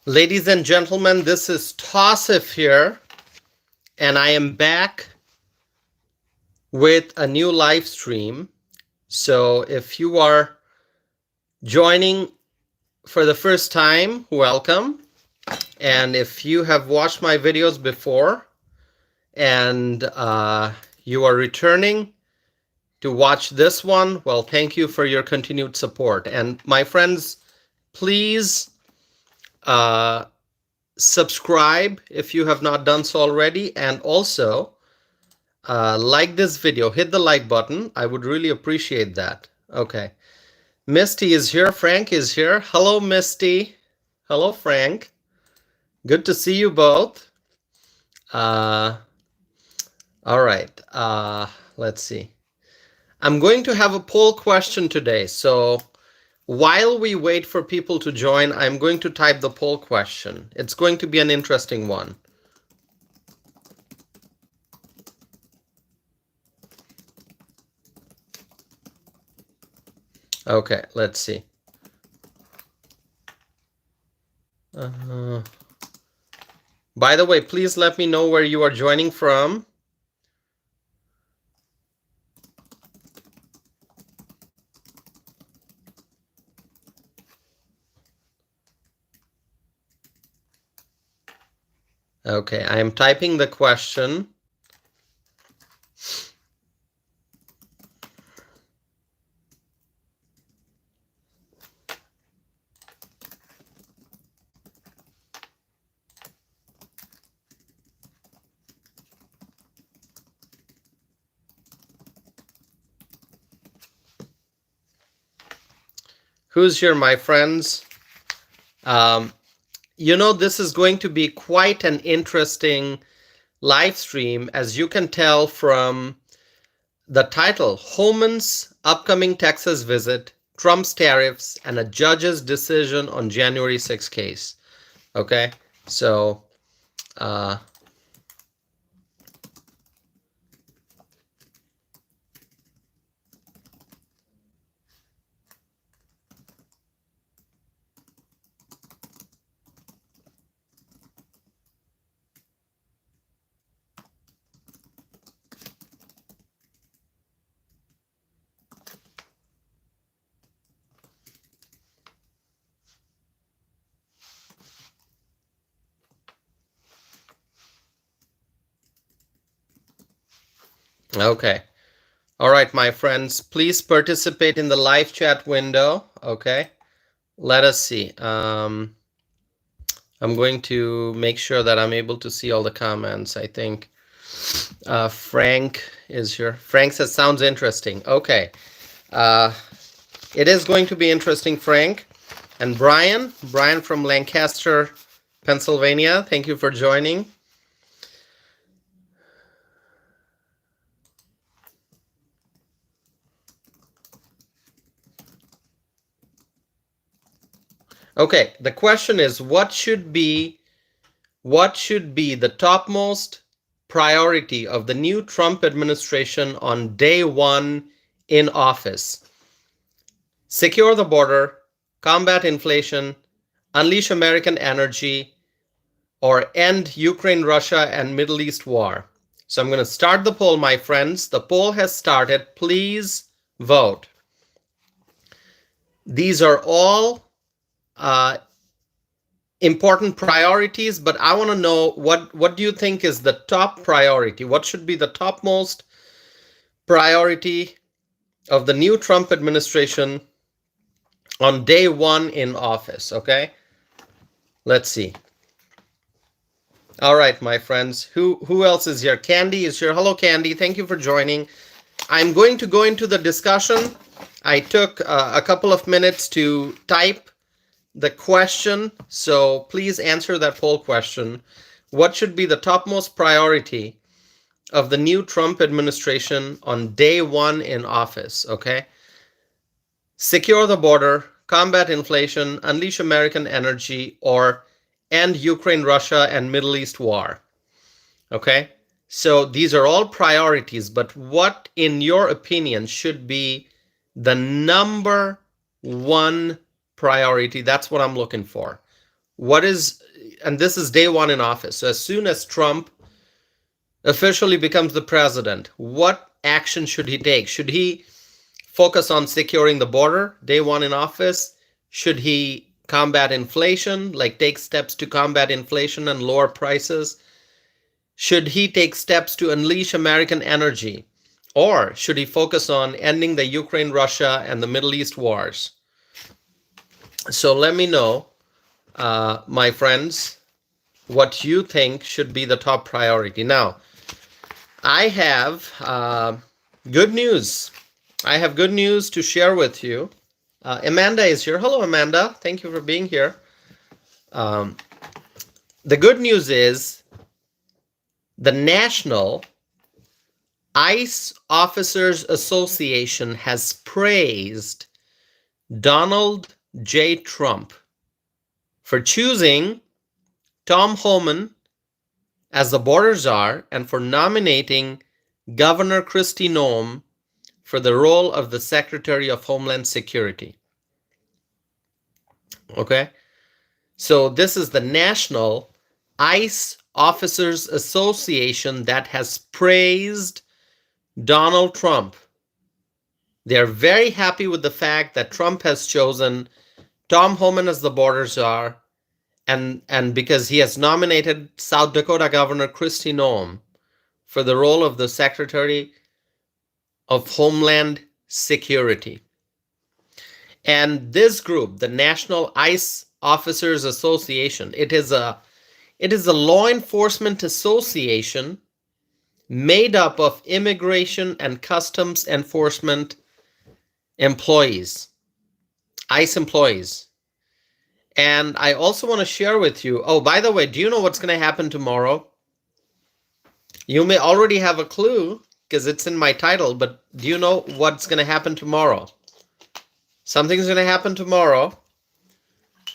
Ladies and gentlemen, this is Tassif here, and I am back with a new live stream. So if you are joining for the first time, welcome. And if you have watched my videos before and you are returning to watch this one, well, thank you for your continued support. And my friends, please subscribe if you have not done so already, and also like this video, hit the like button. I would really appreciate that. Okay, Misty is here, Frank is here. Hello, Misty. Hello, Frank. Good to see you both. All right, let's see. I'm going to have a poll question today, so while we wait for people to join, I'm going to type the poll question. It's going to be an interesting one. Okay, let's see. By the way, please let me know where you are joining from. Okay, I am typing the question. Who's here, my friends? You know, this is going to be quite an interesting live stream, as you can tell from the title, Homan's upcoming Texas visit, Trump's tariffs, and a judge's decision on January 6 case. Okay, so okay. All right, my friends, please participate in the live chat window. Okay, let us see. I'm going to make sure that I'm able to see all the comments. I think Frank is here. Frank says, sounds interesting. Okay. It is going to be interesting, Frank. And Brian from Lancaster, Pennsylvania, thank you for joining. Okay, the question is, what should be the topmost priority of the new Trump administration on day one in office? Secure the border, combat inflation, unleash American energy, or end Ukraine, Russia, and Middle East war? So I'm going to start the poll, my friends. The poll has started. Please vote. These are all important priorities, but I want to know what do you think is the top priority? What should be the topmost priority of the new Trump administration on day one in office? Okay, let's see. All right, my friends, who else is here? Candy is here. Hello, Candy. Thank you for joining. I'm going to go into the discussion. I took a couple of minutes to type the question, so please answer that poll question. What should be the topmost priority of the new Trump administration on day one in office? Okay, secure the border, combat inflation, unleash American energy, or end Ukraine, Russia, and Middle East war. Okay, so these are all priorities, but what, in your opinion, should be the number one priority? That's what I'm looking for. and this is day one in office. So as soon as Trump officially becomes the president, what action should he take? Should he focus on securing the border day one in office? Should he combat inflation, like take steps to combat inflation and lower prices? Should he take steps to unleash American energy? Or should he focus on ending the Ukraine, Russia, and the Middle East wars? So let me know, my friends, what you think should be the top priority. Now, I have good news. I have good news to share with you. Amanda is here. Hello, Amanda. Thank you for being here. The good news is the National ICE Officers Association has praised Donald J. Trump for choosing Tom Homan as the border czar and for nominating Governor Kristi Noem for the role of the Secretary of Homeland Security. Okay? So this is the National ICE Officers Association that has praised Donald Trump. They're very happy with the fact that Trump has chosen Tom Homan as the border czar, and because he has nominated South Dakota Governor Kristi Noem for the role of the Secretary of Homeland Security. And this group, the National ICE Officers Association, it is a law enforcement association made up of immigration and customs enforcement employees, ICE employees. And I also want to share with you, oh, by the way, do you know what's going to happen tomorrow? You may already have a clue because it's in my title, but do you know what's going to happen tomorrow? Something's going to happen tomorrow.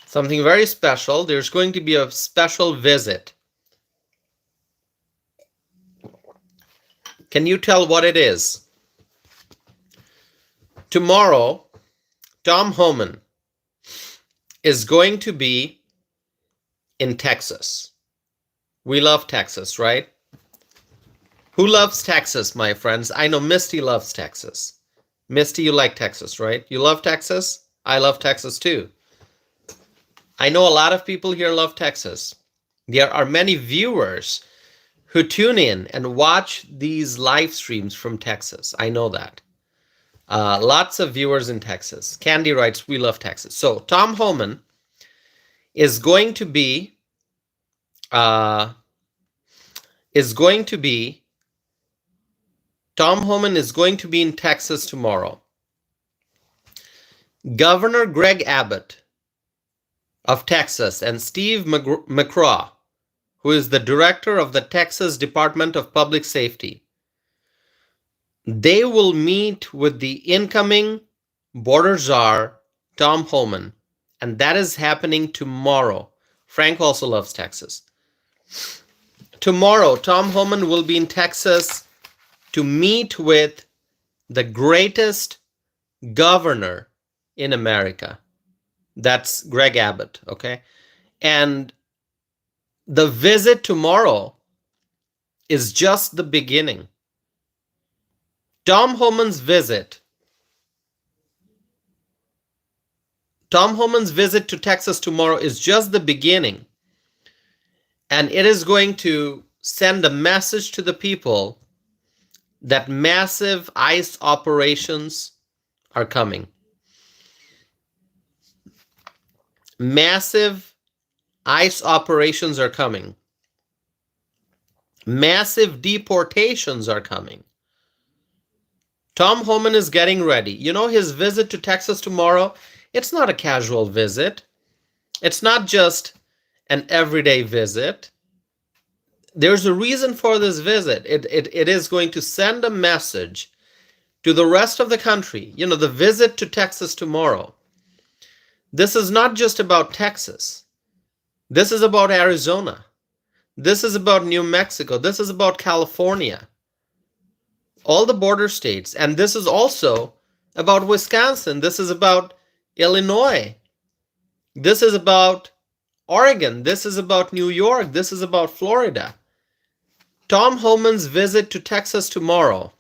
Something very special. There's going to be a special visit. Can you tell what it is? Tomorrow, Tom Homan is going to be in Texas. We love Texas, right? Who loves Texas, my friends? I know Misty loves Texas. Misty, you like Texas, right? You love Texas? I love Texas too. I know a lot of people here love Texas. There are many viewers who tune in and watch these live streams from Texas. I know that. Lots of viewers in Texas. Candy writes, we love Texas. So Tom Homan is going to be Tom Homan is going to be in Texas tomorrow. Governor Greg Abbott of Texas and Steve McCraw, who is the director of the Texas Department of Public Safety, they will meet with the incoming border czar, Tom Homan, and that is happening tomorrow. Frank also loves Texas. Tomorrow, Tom Homan will be in Texas to meet with the greatest governor in America. That's Greg Abbott, okay? And the visit tomorrow is just the beginning. Tom Homan's visit to Texas tomorrow is just the beginning. And it is going to send a message to the people that massive ICE operations are coming. Massive ICE operations are coming. Massive deportations are coming. Tom Homan is getting ready. You know, his visit to Texas tomorrow, it's not a casual visit. It's not just an everyday visit. There's a reason for this visit. It is going to send a message to the rest of the country. You know, the visit to Texas tomorrow. This is not just about Texas. This is about Arizona. This is about New Mexico. This is about California. All the border states. And this is also about Wisconsin. This is about Illinois. This is about Oregon. This is about New York. This is about Florida. Tom Homan's visit to Texas tomorrow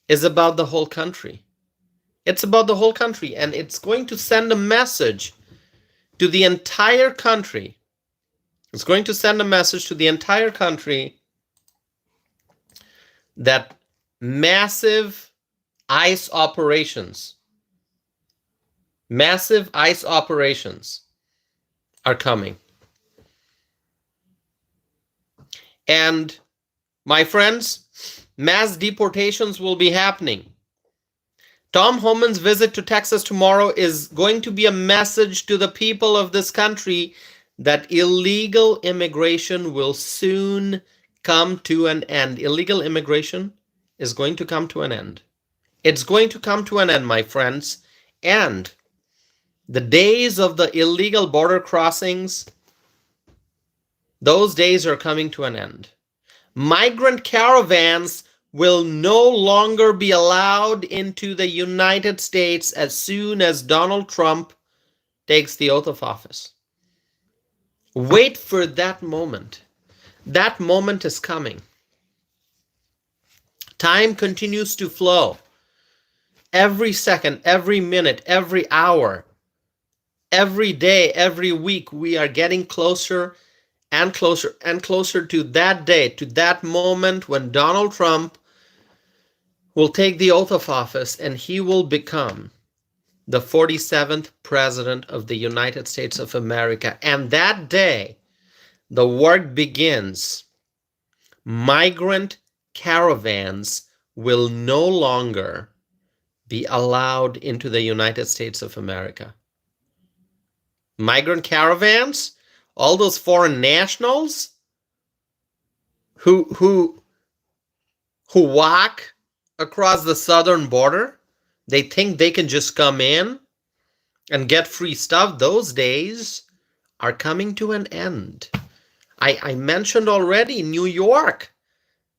is about the whole country. It's about the whole country, and it's going to send a message to the entire country. It's going to send a message to the entire country that massive ICE operations are coming. And my friends, mass deportations will be happening. Tom Homan's visit to Texas tomorrow is going to be a message to the people of this country that illegal immigration will soon come to an end. Illegal immigration is going to come to an end. It's going to come to an end, my friends. And the days of the illegal border crossings, those days are coming to an end. Migrant caravans will no longer be allowed into the United States as soon as Donald Trump takes the oath of office. Wait for that moment. That moment is coming. Time continues to flow. Every second, every minute, every hour, every day, every week, we are getting closer and closer and closer to that day, to that moment when Donald Trump will take the oath of office and he will become the 47th president of the United States of America. And that day, the work begins. Migrant caravans will no longer be allowed into the United States of America. Migrant caravans, all those foreign nationals who walk across the southern border, they think they can just come in and get free stuff. Those days are coming to an end. I mentioned already New York,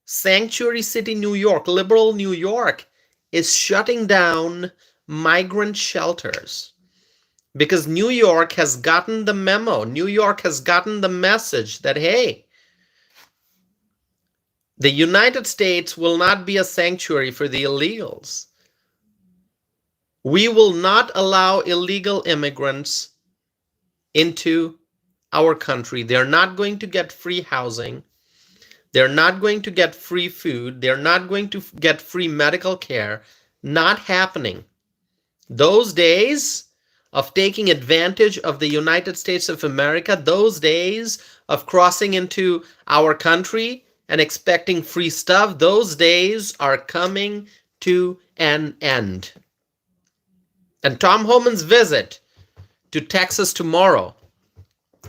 sanctuary city New York, liberal New York is shutting down migrant shelters because New York has gotten the memo. New York has gotten the message that, hey, the United States will not be a sanctuary for the illegals. We will not allow illegal immigrants into our country. They're not going to get free housing. They're not going to get free food. They're not going to get free medical care. Not happening. Those days of taking advantage of the United States of America, those days of crossing into our country and expecting free stuff, those days are coming to an end. And Tom Homan's visit to Texas tomorrow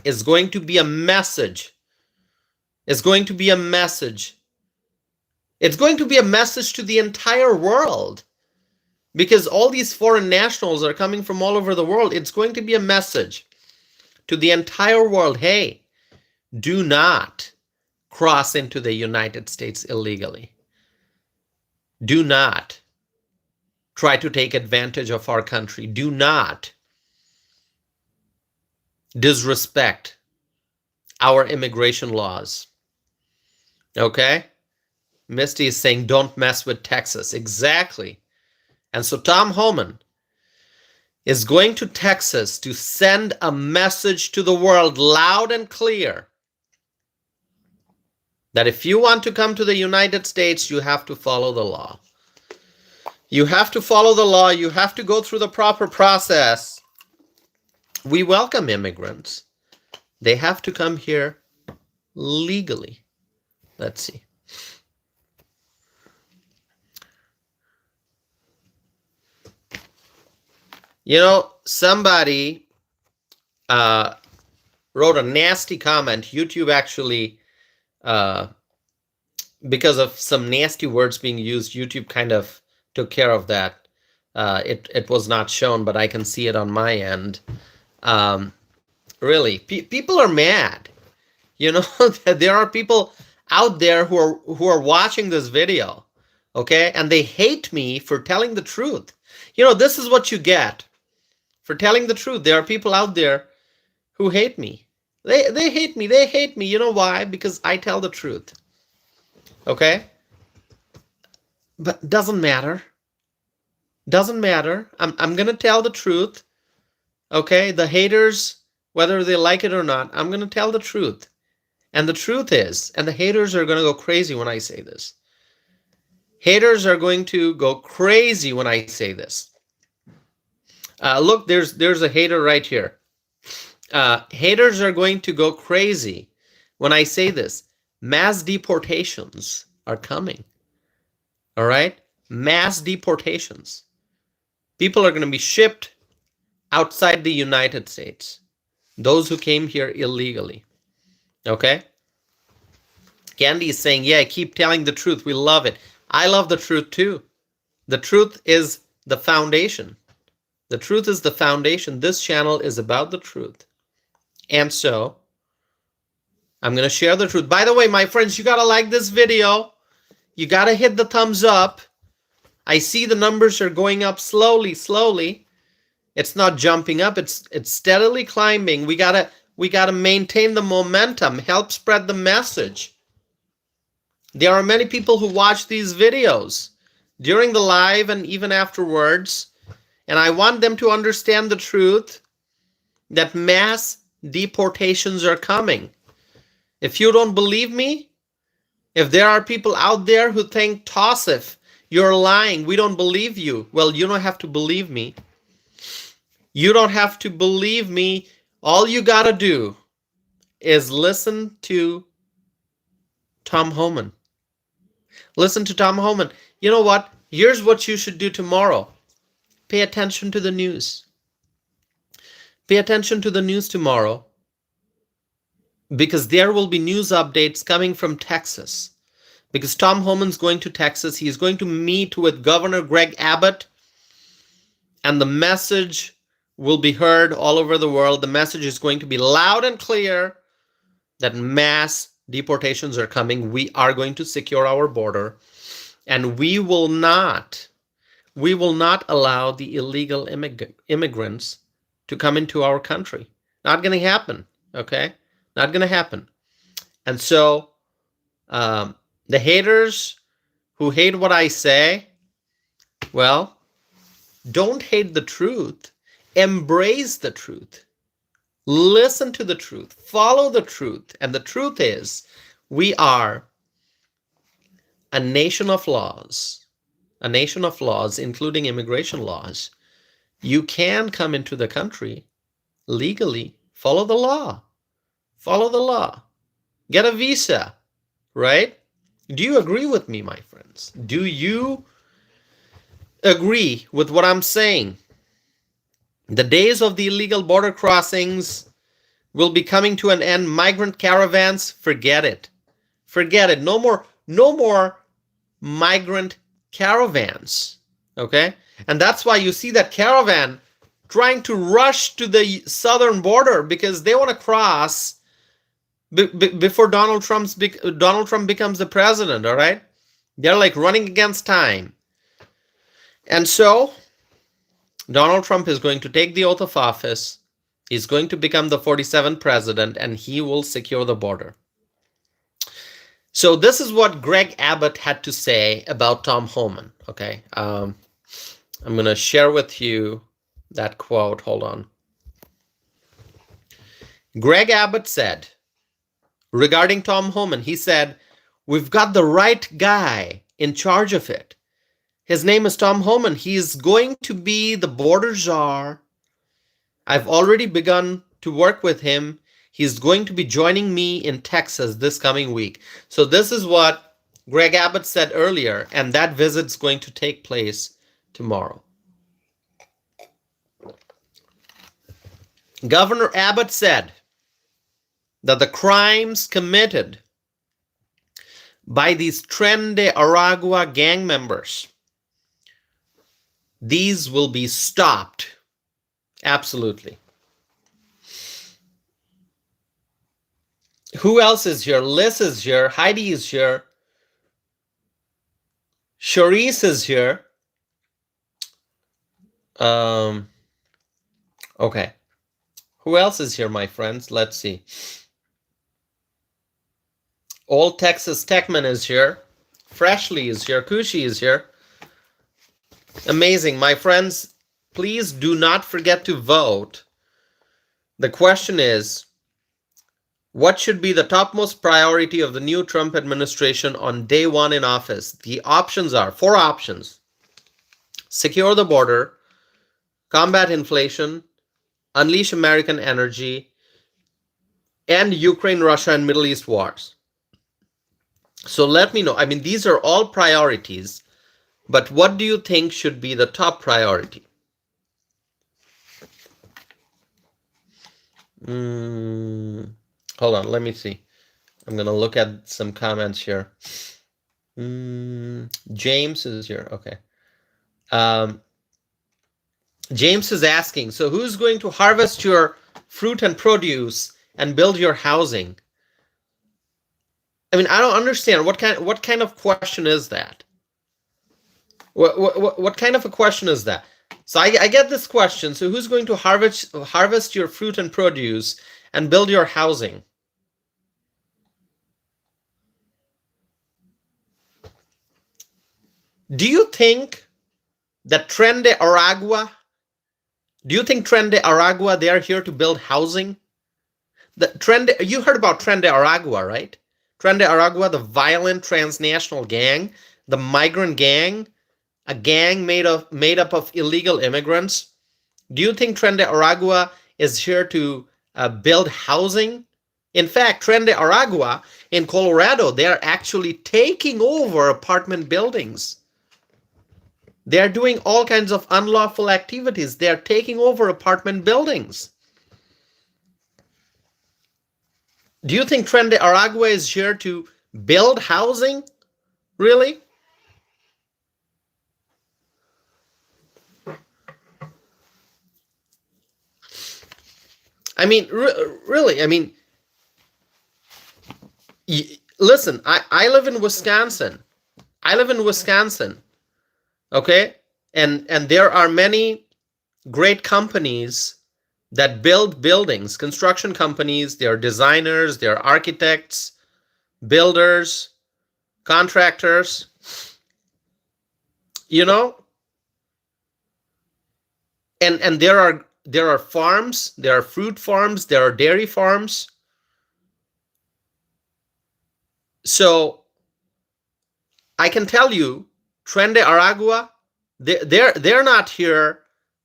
is going to be a message. It's going to be a message. It's going to be a message to the entire world because all these foreign nationals are coming from all over the world. It's going to be a message to the entire world. Hey, do not cross into the United States illegally. Do not try to take advantage of our country. Do not disrespect our immigration laws. Okay? Misty is saying, don't mess with Texas. Exactly. And so Tom Homan is going to Texas to send a message to the world loud and clear that if you want to come to the United States, you have to follow the law. You have to follow the law. You have to go through the proper process. We welcome immigrants. They have to come here legally. Let's see. You know, somebody wrote a nasty comment. YouTube actually, because of some nasty words being used, YouTube kind of took care of that. It was not shown, but I can see it on my end. Really, people are mad. You know, there are people out there who are watching this video, okay, and they hate me for telling the truth. You know, this is what you get for telling the truth. There are people out there who hate me. They hate me. They hate me. You know why? Because I tell the truth. Okay? But doesn't matter. Doesn't matter. I'm going to tell the truth. Okay? The haters, whether they like it or not, I'm going to tell the truth. And the truth is, and the haters are going to go crazy when I say this. Haters are going to go crazy when I say this. Look, there's a hater right here. Haters are going to go crazy when I say this. Mass deportations are coming. All right? Mass deportations. People are going to be shipped outside the United States. Those who came here illegally. Okay? Candy is saying, yeah, keep telling the truth. We love it. I love the truth too. The truth is the foundation. The truth is the foundation. This channel is about the truth. And so, I'm going to share the truth. By the way, my friends, you got to like this video. You got to hit the thumbs up. I see the numbers are going up slowly. It's not jumping up. It's steadily climbing. We got to maintain the momentum, help spread the message. There are many people who watch these videos during the live and even afterwards, and I want them to understand the truth that mass deportations are coming. If you don't believe me, if there are people out there who think, Tassif, you're lying, we don't believe you. Well, you don't have to believe me. You don't have to believe me. All you got to do is listen to Tom Homan. Listen to Tom Homan. You know what? Here's what you should do tomorrow. Pay attention to the news. Pay attention to the news tomorrow, because there will be news updates coming from Texas. Because Tom Homan's going to Texas. He's going to meet with Governor Greg Abbott, and the message will be heard all over the world. The message is going to be loud and clear that mass deportations are coming. We are going to secure our border, and we will not allow the illegal immigrants to come into our country. Not going to happen, okay? Not going to happen. And so the haters who hate what I say, well, don't hate the truth. Embrace the truth. Listen to the truth. Follow the truth. And the truth is, we are a nation of laws. A nation of laws, including immigration laws. You can come into the country legally. Follow the law. Follow the law. Get a visa, right? Do you agree with me, my friends? Do you agree with what I'm saying? The days of the illegal border crossings will be coming to an end. Migrant caravans, forget it. Forget it. No more migrant caravans. Okay? And that's why you see that caravan trying to rush to the southern border, because they want to cross before Donald Trump becomes the president, all right? They're like running against time. And so Donald Trump is going to take the oath of office. He's going to become the 47th president, and he will secure the border. So this is what Greg Abbott had to say about Tom Homan, okay? I'm going to share with you that quote. Hold on. Greg Abbott said, regarding Tom Homan, he said, we've got the right guy in charge of it. His name is Tom Homan. He is going to be the border czar. I've already begun to work with him. He's going to be joining me in Texas this coming week. So this is what Greg Abbott said earlier, and that visit's going to take place tomorrow. Governor Abbott said that the crimes committed by these Tren de Aragua gang members, these will be stopped. Absolutely. Who else is here? Liz is here. Heidi is here. Charisse is here. Okay. Who else is here, my friends? Let's see. Old Texas Techman is here. Freshly is here. Kushi is here. Amazing. My friends, please do not forget to vote. The question is, what should be the topmost priority of the new Trump administration on day one in office? The options are 4 options: secure the border, combat inflation, unleash American energy, and Ukraine, Russia, and Middle East wars. So let me know. I mean, these are all priorities, but what do you think should be the top priority? Hold on, let me see. I'm going to look at some comments here. James is here. Okay. James is asking, so who's going to harvest your fruit and produce and build your housing? I mean, I don't understand. What kind of question is that? What kind of a question is that? So I get this question. So who's going to harvest your fruit and produce and build your housing? Do you think that Tren de Aragua, they are here to build housing? You heard about Tren de Aragua, right? Tren de Aragua, the violent transnational gang, the migrant gang, a gang made up of illegal immigrants. Do you think Tren de Aragua is here to build housing? In fact, Tren de Aragua in Colorado, they are actually taking over apartment buildings. They are doing all kinds of unlawful activities. They are taking over apartment buildings. Do you think Tren de Aragua is here to build housing? Really? I mean, really, I mean, listen, I live in Wisconsin. Okay? And there are many great companies that build buildings, construction companies. They are designers, they are architects, builders, contractors. You know? And there are farms, there are fruit farms, there are dairy farms. So I can tell you, Tren de Aragua, they're not here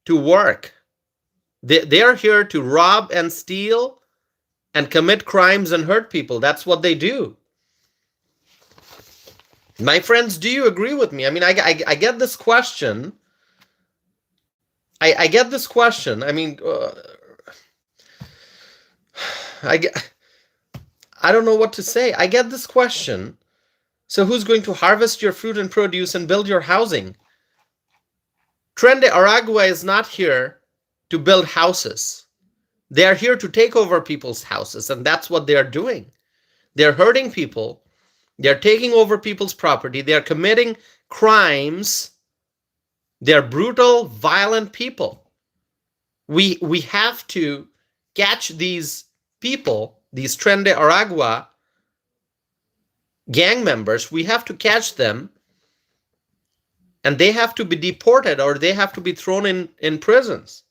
to work. They're here to rob and steal and commit crimes and hurt people. That's what they do. My friends, do you agree with me? I mean, I get this question. I get this question. I mean, I don't know what to say. I get this question. So who's going to harvest your fruit and produce and build your housing? Tren de Aragua is not here to build houses. They are here to take over people's houses, and that's what they are doing. They're hurting people. They're taking over people's property. They're committing crimes. They're brutal, violent people. We have to catch these people, these Tren de Aragua gang members. We have to catch them, and they have to be deported or they have to be thrown in prisons.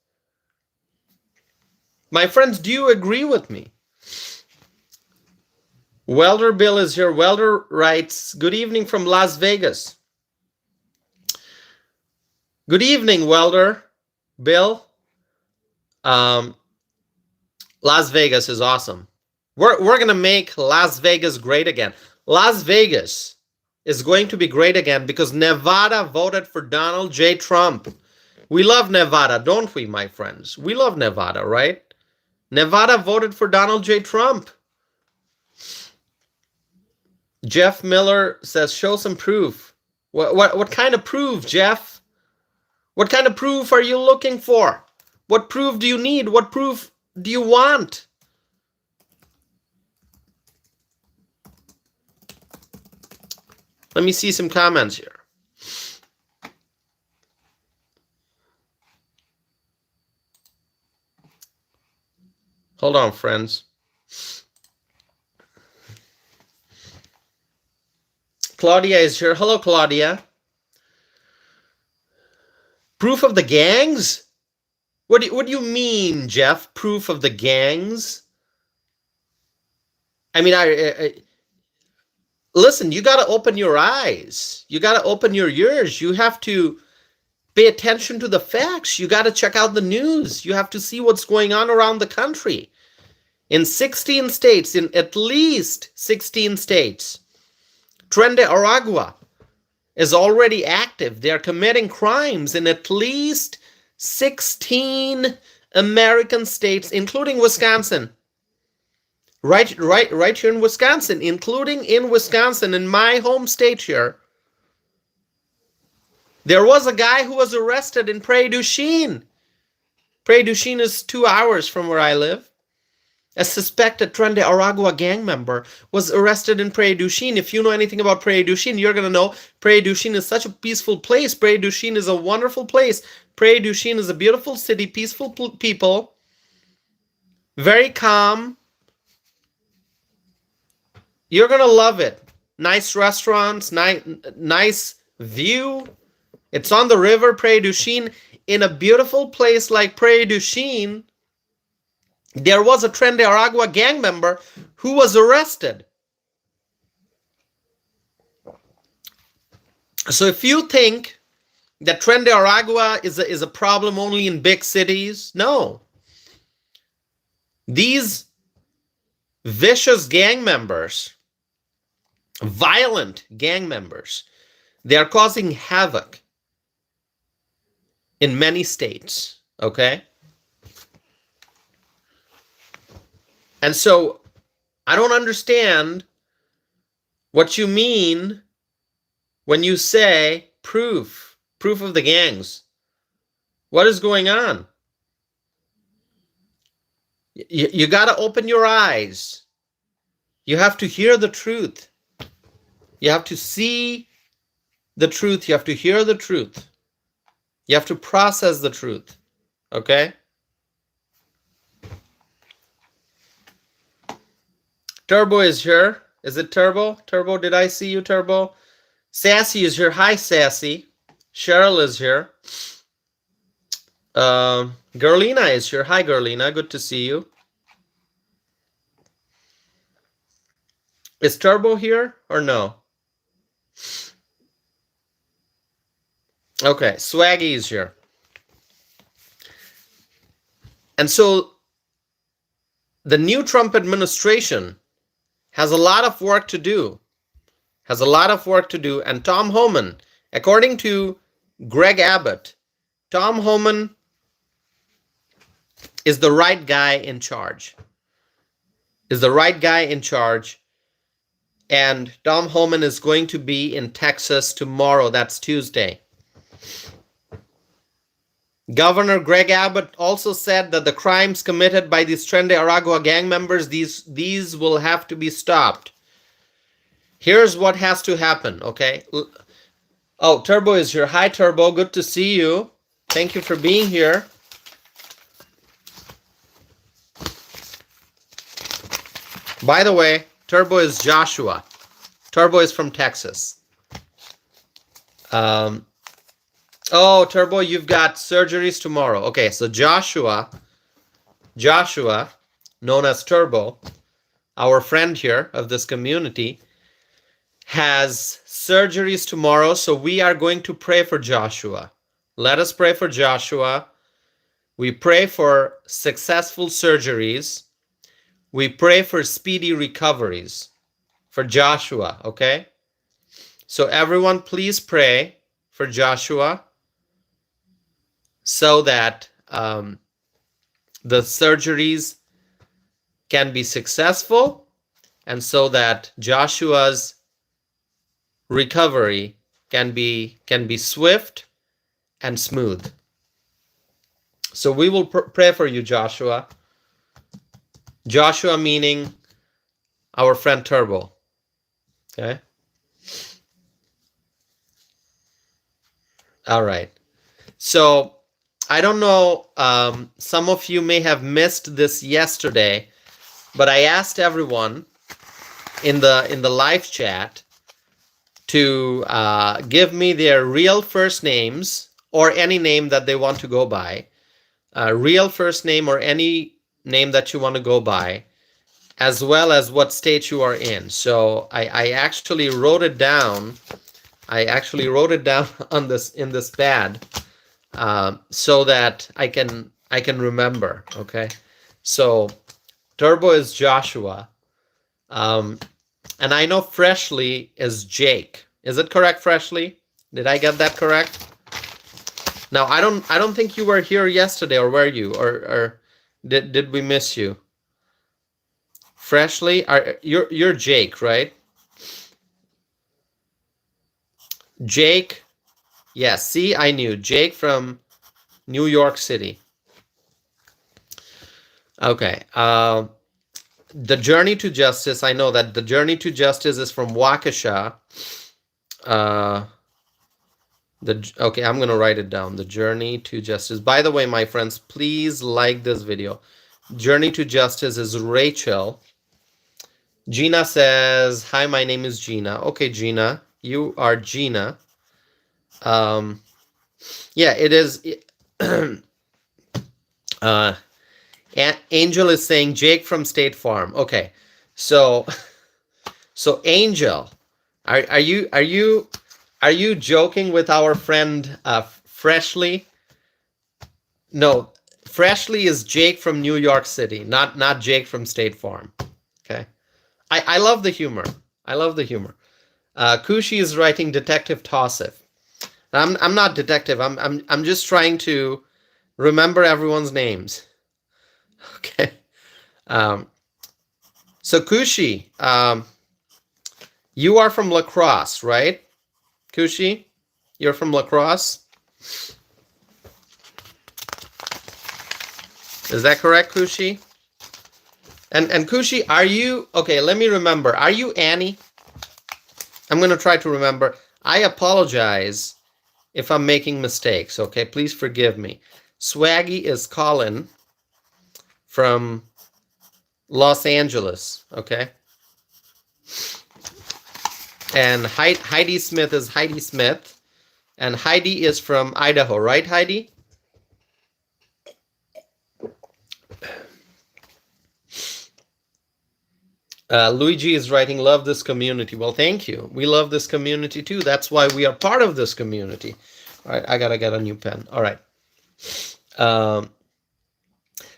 My friends, do you agree with me? Welder Bill is here. Welder writes, good evening from Las Vegas. Good evening, Welder Bill. Las Vegas is awesome. We're going to make Las Vegas great again. Las Vegas is going to be great again because Nevada voted for Donald J. Trump. We love Nevada, don't we, my friends? We love Nevada, right? Nevada voted for Donald J. Trump. Jeff Miller says, show some proof. What kind of proof, Jeff? What kind of proof are you looking for? What proof do you need? What proof do you want? Let me see some comments here. Hold on, friends. Claudia is here. Hello, Claudia. Proof of the gangs? What do you mean, Jeff? Proof of the gangs? I mean, listen, you got to open your eyes. You got to open your ears. You have to pay attention to the facts. You got to check out the news. You have to see what's going on around the country. In 16 states, in at least 16 states, Tren de Aragua is already active. They're committing crimes in at least 16 American states, including Wisconsin. Right here in Wisconsin, including in Wisconsin, in my home state here. There was a guy who was arrested in Prairie du Chien. Prairie du Chien is 2 hours from where I live. A suspected Tren de Aragua gang member was arrested in Prairie du Chien. If you know anything about Prairie du Chien, you're going to know Prairie du Chien is such a peaceful place. Prairie du Chien is a wonderful place. Prairie du Chien is a beautiful city, peaceful people, very calm. You're going to love it. Nice restaurants, nice view. It's on the river, Prairie du Chien. In a beautiful place like Prairie du Chien, there was a Tren de Aragua gang member who was arrested. So if you think that Tren de Aragua is a problem only in big cities, no. These vicious gang members, violent gang members, they are causing havoc in many states, okay? And so I don't understand what you mean when you say proof of the gangs. What is going on? You got to open your eyes. You have to hear the truth. You have to see the truth. You have to hear the truth. You have to process the truth. Okay? Turbo is here. Is it Turbo? Turbo, did I see you, Turbo? Sassy is here. Hi, Sassy. Cheryl is here. Gerlina is here. Hi, Gerlina. Good to see you. Is Turbo here or no? Okay, Swaggy is here. And so the new Trump administration has a lot of work to do. And Tom Homan, according to Greg Abbott, Tom Homan is the right guy in charge. And Tom Homan is going to be in Texas tomorrow. That's Tuesday. Governor Greg Abbott also said that the crimes committed by these Tren de Aragua gang members, these will have to be stopped. Here's what has to happen, okay? Oh, Turbo is here. Hi, Turbo. Good to see you. Thank you for being here. By the way, Turbo is Joshua. Turbo is from Texas. Oh, Turbo, you've got surgeries tomorrow. Okay, so Joshua, known as Turbo, our friend here of this community, has surgeries tomorrow, so we are going to pray for Joshua. Let us pray for Joshua. We pray for successful surgeries. We pray for speedy recoveries for Joshua, okay? So everyone, please pray for Joshua so that the surgeries can be successful and so that Joshua's recovery can be swift and smooth. So we will pray for you, Joshua. Joshua meaning our friend Turbo. Okay? All right. So I don't know. Some of you may have missed this yesterday, but I asked everyone in the live chat to give me their real first names or any name that they want to go by. Real first name or any name that you want to go by, as well as what state you are in. So I actually wrote it down. I actually wrote it down on this in this pad so that I can remember. Okay, so Turbo is Joshua, and I know Freshly is Jake. Is it correct, Freshly? Did I get that correct? Now I don't think you were here yesterday, or were you? Or did we miss you? Freshly, you're Jake, right? Jake, yes. See, I knew Jake from New York City. Okay. The Journey to Justice. I know that the Journey to Justice is from Waukesha. Okay, I'm gonna write it down. The Journey to Justice. By the way, my friends, please like this video. Journey to Justice is Rachel. Gina says, "Hi, my name is Gina." Okay, Gina, you are Gina. Yeah, it is. Angel is saying Jake from State Farm. Okay, so Angel, are you joking with our friend Freshly? No, Freshly is Jake from New York City, not Jake from State Farm. Okay, I love the humor. I love the humor. Kushi is writing Detective Tossif. I'm not detective. I'm just trying to remember everyone's names. Okay. So Kushi, you are from La Crosse, right? Kushi, you're from La Crosse. Is that correct, Kushi? And Kushi, are you okay? Let me remember. Are you Annie? I'm gonna try to remember. I apologize if I'm making mistakes. Okay, please forgive me. Swaggy is Colin from Los Angeles. Okay. And Heidi Smith is Heidi Smith. And Heidi is from Idaho, right, Heidi? Luigi is writing, love this community. Well, thank you. We love this community too. That's why we are part of this community. All right, I gotta get a new pen. All right.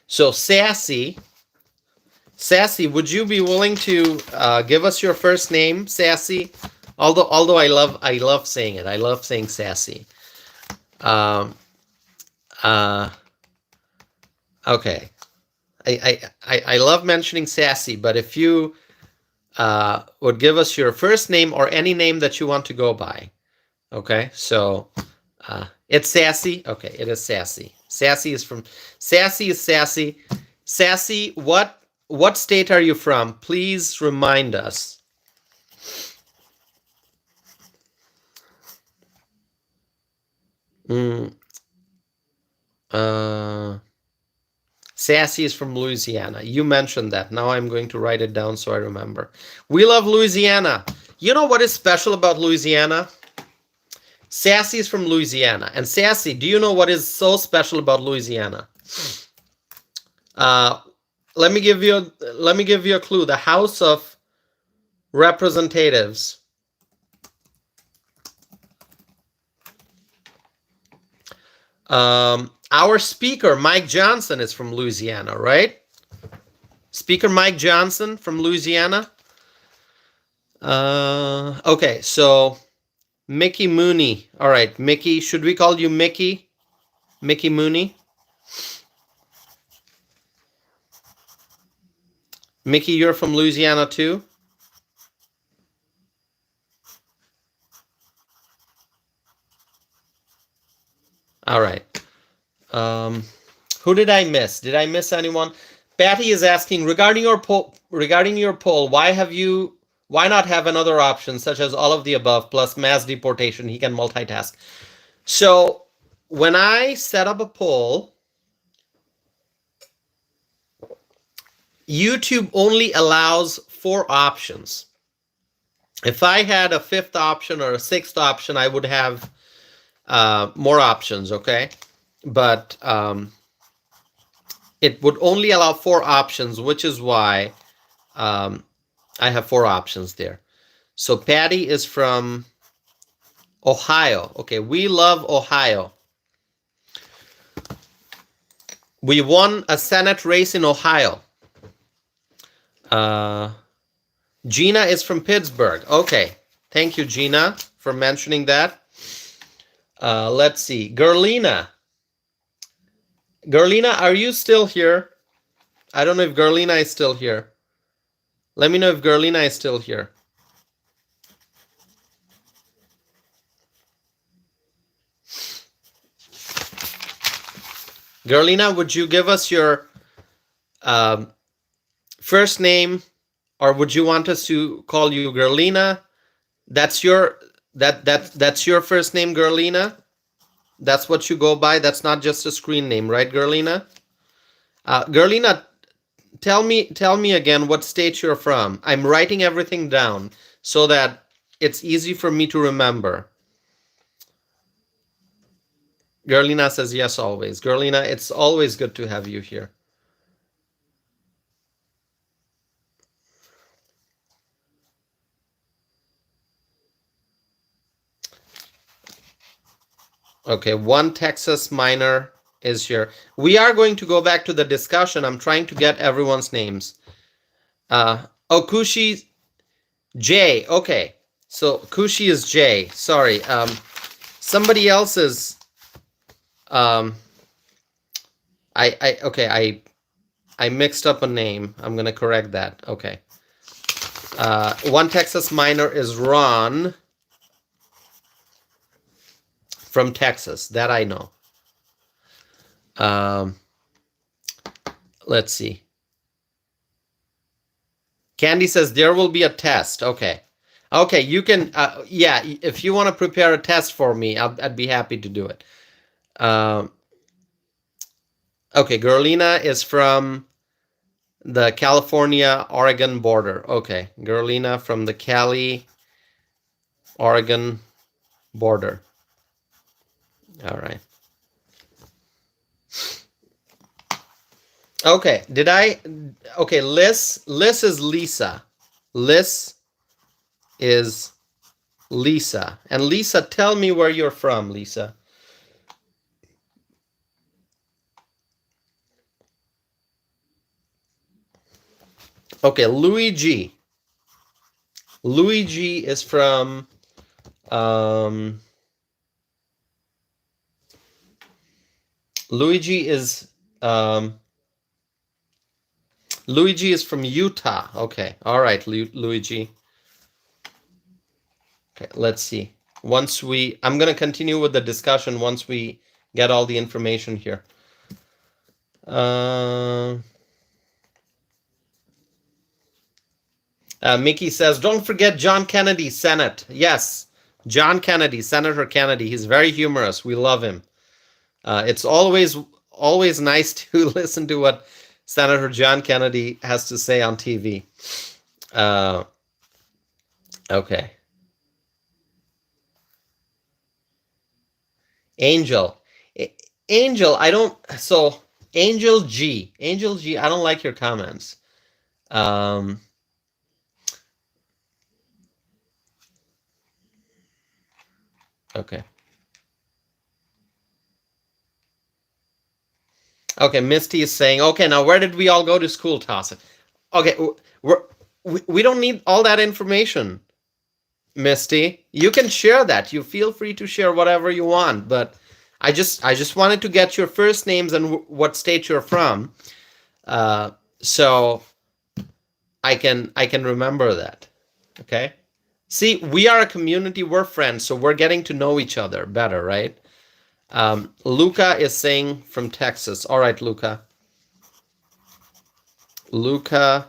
So Sassy, would you be willing to give us your first name, Sassy? Although I love saying it. I love saying Sassy. Okay. I love mentioning Sassy, but if you would give us your first name or any name that you want to go by. Okay, so it's Sassy. Okay, it is Sassy. Sassy is Sassy. Sassy, what state are you from? Please remind us. Sassy is from Louisiana. You mentioned that. Now I'm going to write it down so I remember. We love Louisiana. You know what is special about Louisiana? Sassy is from Louisiana. And Sassy, do you know what is so special about Louisiana? Let me give you a clue. The House of Representatives. Our speaker, Mike Johnson, is from Louisiana, right? Speaker Mike Johnson from Louisiana. Okay, so Mickey Mooney. All right, Mickey. Should we call you Mickey? Mickey Mooney? Mickey, you're from Louisiana too? All right. Who did I miss? Did I miss anyone? Patty is asking regarding your poll. Why not have another option such as all of the above plus mass deportation? He can multitask. So when I set up a poll, YouTube only allows 4 options. If I had a 5th option or a 6th option, I would have more options, okay? But it would only allow 4 options, which is why I have 4 options there. So Patty is from Ohio. Okay, we love Ohio. We won a Senate race in Ohio. Gina is from Pittsburgh. Okay, thank you, Gina, for mentioning that. Let's see. Gerlina. Gerlina, are you still here? I don't know if Gerlina is still here. Let me know if Gerlina is still here. Gerlina, would you give us your first name, or would you want us to call you Gerlina? That's your that's your first name, Gerlina? That's what you go by? That's not just a screen name, right, Gerlina? Gerlina, tell me again what state you're from. I'm writing everything down so that it's easy for me to remember. Gerlina says yes always. Gerlina, it's always good to have you here. Okay, one Texas minor is here. We are going to go back to the discussion. I'm trying to get everyone's names. Kushi J. Okay, so Kushi is J. Sorry. Somebody else is. I mixed up a name. I'm gonna correct that. Okay. One Texas minor is Ron from Texas. That I know. Let's see. Candy says there will be a test. Okay. Okay, you can, yeah, if you want to prepare a test for me, I'd be happy to do it. Okay, Gerlina is from the California-Oregon border. Okay, Gerlina from the Cali-Oregon border. All right. Okay, okay, Liz is Lisa. Liz is Lisa. And Lisa, tell me where you're from, Lisa. Okay, Luigi. Luigi is from Luigi is from Utah. Okay. All right, Luigi. Okay, let's see. I'm going to continue with the discussion once we get all the information here. Mickey says, don't forget John Kennedy, Senate. Yes, John Kennedy, Senator Kennedy. He's very humorous. We love him. It's always nice to listen to what Senator John Kennedy has to say on TV. Okay. Angel, Angel G, I don't like your comments. Okay. Okay, Misty is saying, okay, now where did we all go to school, Toss it? Okay, we don't need all that information, Misty. You can share that. You feel free to share whatever you want, but I just wanted to get your first names and what state you're from, so I can remember that. Okay. See, we are a community. We're friends, so we're getting to know each other better, right? Luca is saying from Texas. All right, Luca. Luca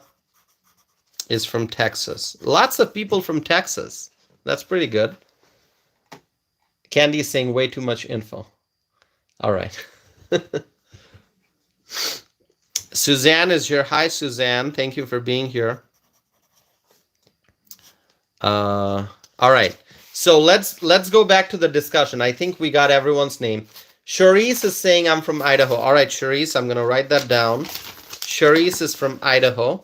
is from Texas. Lots of people from Texas. That's pretty good. Candy is saying way too much info. All right. Suzanne is here. Hi, Suzanne. Thank you for being here. All right. So let's go back to the discussion. I think we got everyone's name. Charisse is saying I'm from Idaho. All right, Charisse, I'm gonna write that down. Charisse is from Idaho.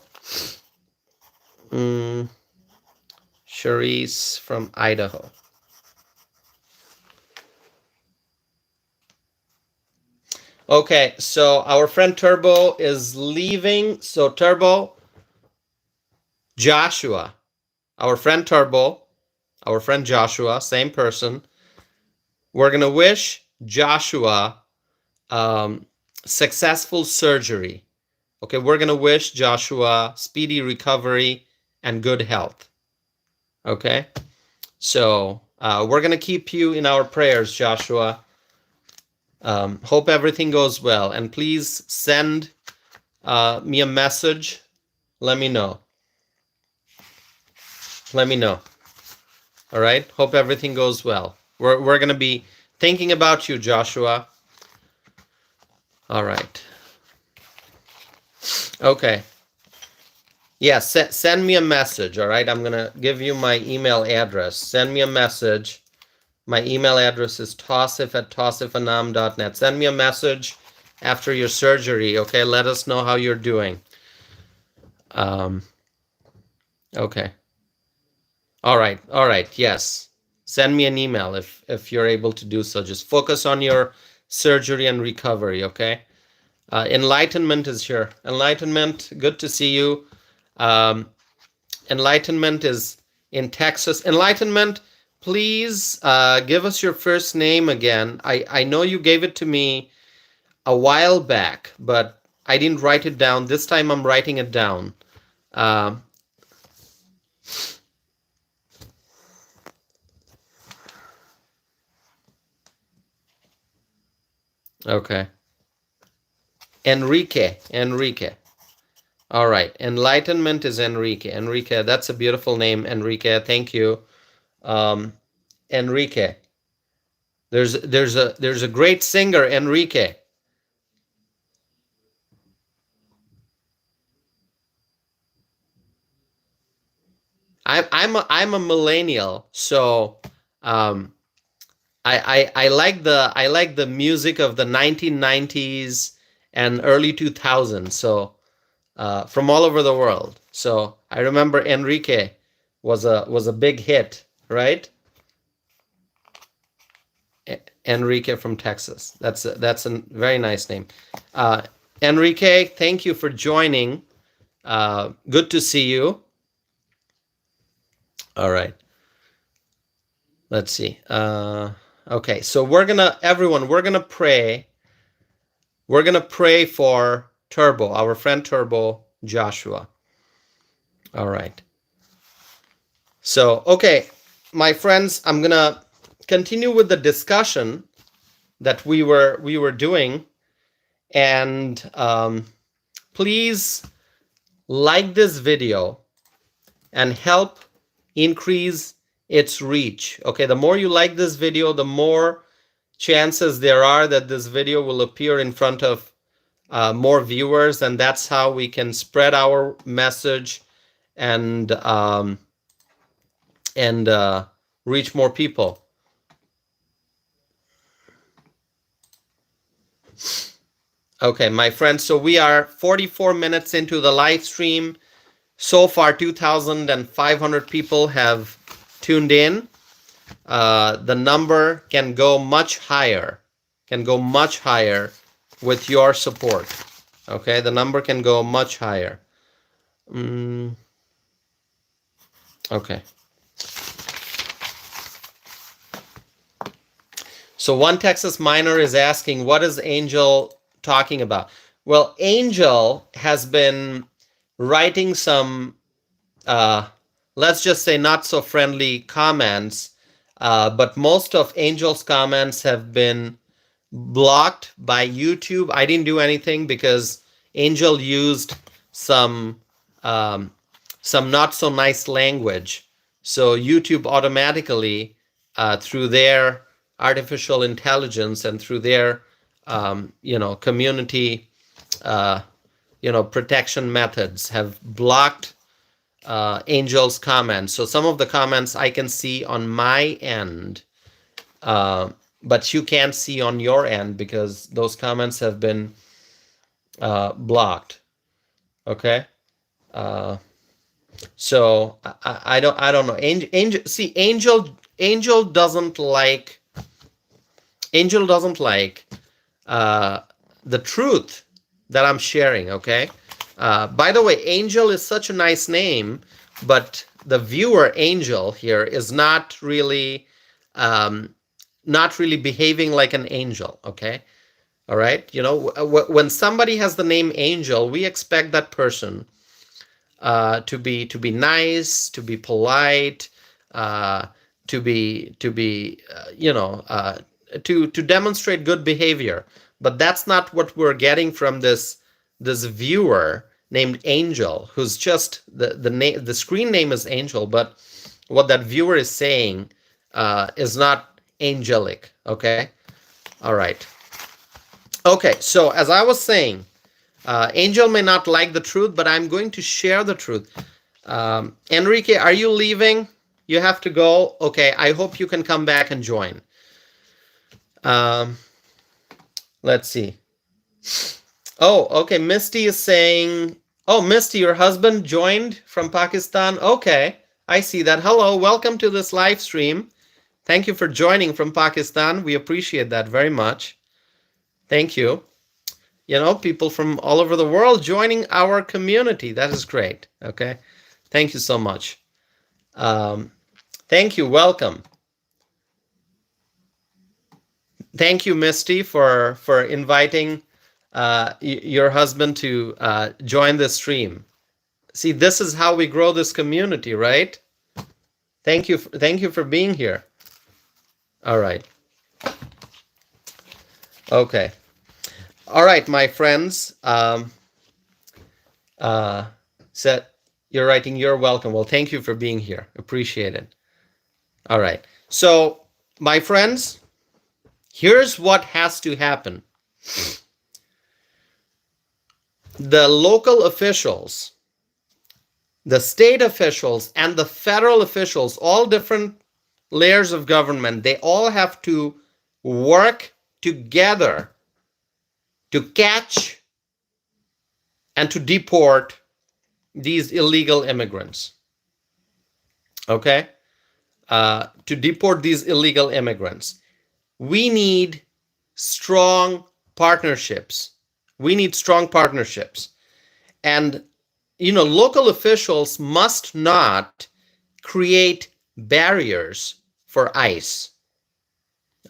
Charisse from Idaho. Okay, so our friend Turbo is leaving. So Turbo, Joshua, our friend Turbo, our friend Joshua, same person. We're gonna wish Joshua successful surgery. Okay, we're gonna wish Joshua speedy recovery and good health. Okay, so we're gonna keep you in our prayers, Joshua. Hope everything goes well, and please send me a message. Let me know. Let me know. All right. Hope everything goes well. We're gonna be thinking about you, Joshua. All right. Okay. Yeah, send me a message, all right? I'm going to give you my email address. Send me a message. My email address is tosif@tosifanam.net. Send me a message after your surgery, okay? Let us know how you're doing. Okay. All right, yes. Send me an email if you're able to do so. Just focus on your surgery and recovery, okay? Enlightenment is here. Enlightenment, good to see you. Enlightenment is in Texas. Enlightenment, please give us your first name again. I know you gave it to me a while back, but I didn't write it down. This time I'm writing it down. Okay. Enrique. All right. Enlightenment is Enrique. Enrique, that's a beautiful name, Enrique. Thank you. Enrique. There's a great singer, Enrique. I'm a millennial, so I like the music of the 1990s and early 2000s. So from all over the world. So I remember Enrique was a big hit, right? Enrique from Texas. That's a very nice name. Enrique, thank you for joining. Good to see you. All right. Let's see. Okay, so we're gonna pray. We're gonna pray for Turbo, our friend Turbo, Joshua. All right. So, okay, my friends, I'm gonna continue with the discussion that we were doing, and please like this video and help increase its reach. Okay, the more you like this video, the more chances there are that this video will appear in front of more viewers, and that's how we can spread our message and reach more people. Okay, my friends, so we are 44 minutes into the live stream. So far, 2,500 people have tuned in. The number can go much higher, with your support. Okay, the number can go much higher. Okay. So one Texas miner is asking, what is Angel talking about? Well, Angel has been writing some, let's just say, not so friendly comments, but most of Angel's comments have been blocked by YouTube. I didn't do anything because Angel used some not so nice language. So YouTube automatically, through their artificial intelligence and through their community, protection methods have blocked Angel's comments. So some of the comments I can see on my end, but you can't see on your end because those comments have been blocked. Okay. So I don't know. Angel doesn't like the truth that I'm sharing. Okay. By the way, Angel is such a nice name, but the viewer Angel here is not really behaving like an angel. Okay. All right. When somebody has the name Angel, we expect that person to be nice, to be polite, to demonstrate good behavior. But that's not what we're getting from this viewer named Angel, who's just the screen name is Angel, but what that viewer is saying is not angelic. Okay. All right. Okay. So as I was saying, Angel may not like the truth, but I'm going to share the truth. Enrique, are you leaving? You have to go. Okay, I hope you can come back and join. Let's see. Oh, okay. Misty is saying, oh, Misty, your husband joined from Pakistan. Okay, I see that. Hello, welcome to this live stream. Thank you for joining from Pakistan. We appreciate that very much. Thank you. People from all over the world joining our community. That is great. Okay. Thank you so much. Thank you. Welcome. Thank you, Misty, for inviting your husband to join the stream. See, this is how we grow this community, right? Thank you for being here. All right. Okay. All right, my friends. Set, you're writing, you're welcome. Well, thank you for being here. Appreciate it. All right. So, my friends, here's what has to happen. The local officials, the state officials, and the federal officials, all different layers of government, they all have to work together to catch and to deport these illegal immigrants. Okay? To deport these illegal immigrants. We need strong partnerships. And, local officials must not create barriers for ICE.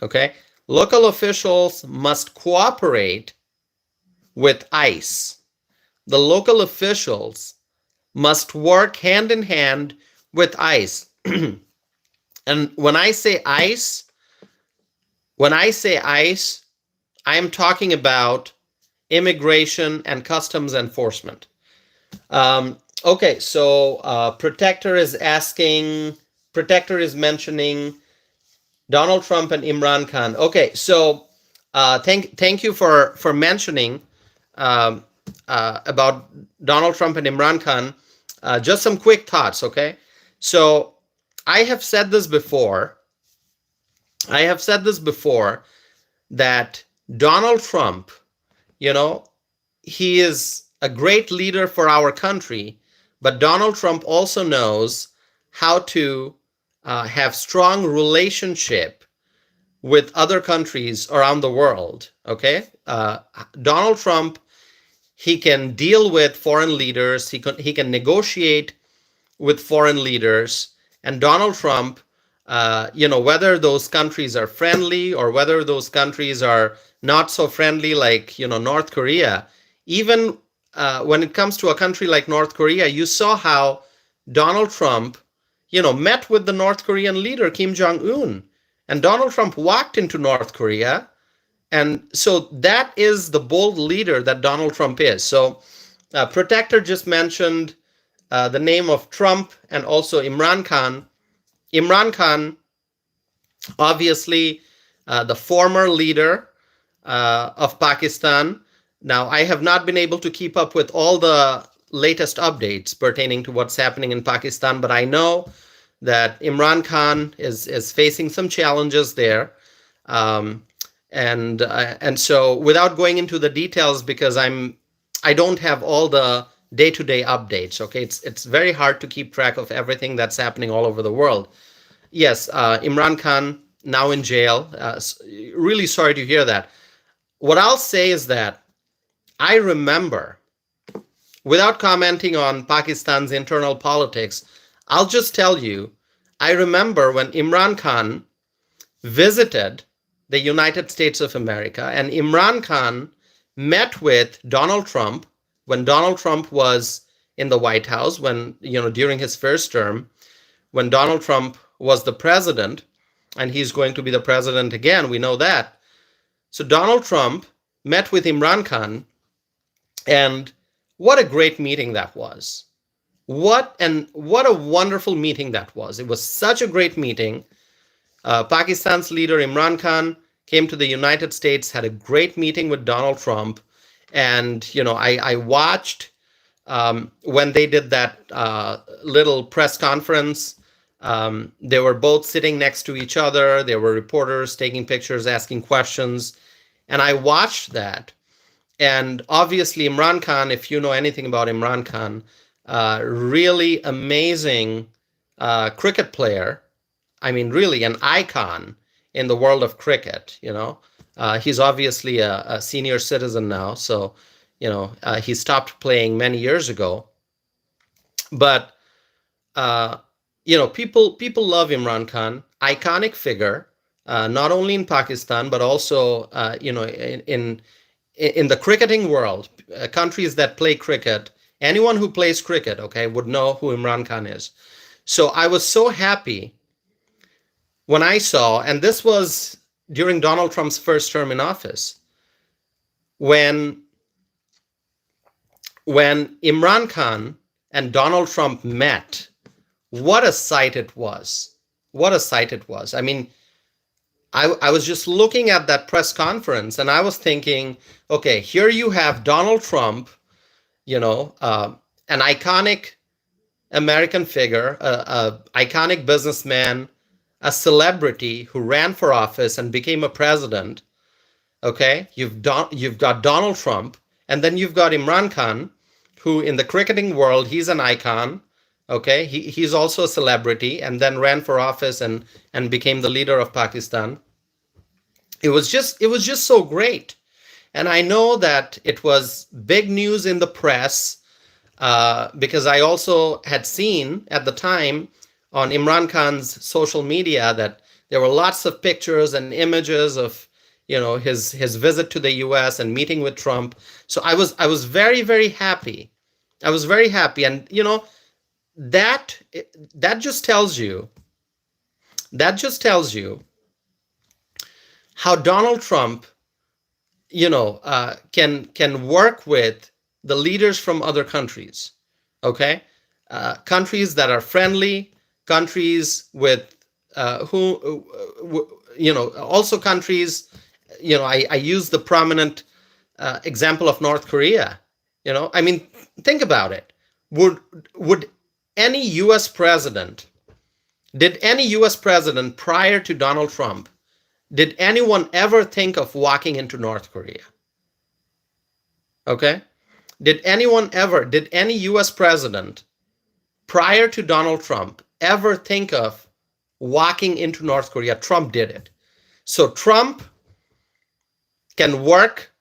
Okay? Local officials must cooperate with ICE. The local officials must work hand in hand with ICE. And when I say ICE, I am talking about immigration and customs enforcement. Okay, so Protector is mentioning Donald Trump and Imran Khan. Okay, so thank you for mentioning about Donald Trump and Imran Khan. Just some quick thoughts, okay? So I have said this before that Donald Trump, he is a great leader for our country, but Donald Trump also knows how to have strong relationship with other countries around the world, okay? Donald Trump, he can deal with foreign leaders, he can negotiate with foreign leaders, and Donald Trump, whether those countries are friendly or whether those countries are not so friendly, like, North Korea, even when it comes to a country like North Korea, you saw how Donald Trump, met with the North Korean leader, Kim Jong-un, and Donald Trump walked into North Korea. And so that is the bold leader that Donald Trump is. So Protector just mentioned the name of Trump and also Imran Khan. Imran Khan, obviously the former leader of Pakistan. Now, I have not been able to keep up with all the latest updates pertaining to what's happening in Pakistan, but I know that Imran Khan is facing some challenges there. Um, and so without going into the details, because I don't have all the day-to-day updates. Okay, it's very hard to keep track of everything that's happening all over the world. Yes, Imran Khan now in jail. Really sorry to hear that. What I'll say is that I remember, without commenting on Pakistan's internal politics, I'll just tell you, I remember when Imran Khan visited the United States of America, and Imran Khan met with Donald Trump when Donald Trump was in the White House, when, during his first term, when Donald Trump was the president, and he's going to be the president again, we know that. So Donald Trump met with Imran Khan, and what a great meeting that was. What a wonderful meeting that was. It was such a great meeting. Pakistan's leader Imran Khan came to the United States, had a great meeting with Donald Trump, and I watched when they did that little press conference. They were both sitting next to each other. There were reporters taking pictures, asking questions, and I watched that. And obviously, Imran Khan, if you know anything about Imran Khan, really amazing cricket player. I mean, really an icon in the world of cricket. He's obviously a senior citizen now, so he stopped playing many years ago. But people love Imran Khan, iconic figure, not only in Pakistan but also in the cricketing world, countries that play cricket. Anyone who plays cricket, okay, would know who Imran Khan is. So I was so happy when I saw, and this was during Donald Trump's first term in office, when Imran Khan and Donald Trump met, what a sight it was. What a sight it was. I mean, I was just looking at that press conference and I was thinking, okay, here you have Donald Trump, an iconic American figure, a iconic businessman, a celebrity who ran for office and became a president. Okay, you've got Donald Trump, and then you've got Imran Khan, who in the cricketing world, he's an icon. Okay, he's also a celebrity, and then ran for office and became the leader of Pakistan. It was just so great. And I know that it was big news in the press because I also had seen at the time on Imran Khan's social media that there were lots of pictures and images of his visit to the US and meeting with Trump. So I was very, very happy. I was very happy. And that just tells you how Donald Trump can work with the leaders from other countries. Okay, countries that are friendly, countries with also countries. I use the prominent example of North Korea. I mean, think about it. Would any U.S. president, did any U.S. president prior to Donald Trump, did anyone ever think of walking into North Korea? Okay? Did any U.S. president prior to Donald Trump ever think of walking into North Korea? Trump did it. So Trump can work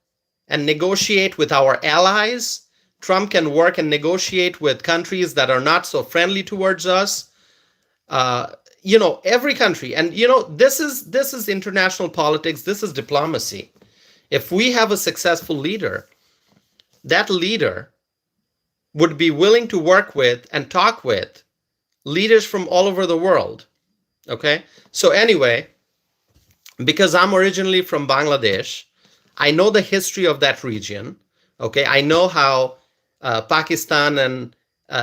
and negotiate with our allies. Trump can work and negotiate with countries that are not so friendly towards us. Every country. And, this is international politics. This is diplomacy. If we have a successful leader, that leader would be willing to work with and talk with leaders from all over the world. Okay? So anyway, because I'm originally from Bangladesh, I know the history of that region. Okay? I know how Pakistan and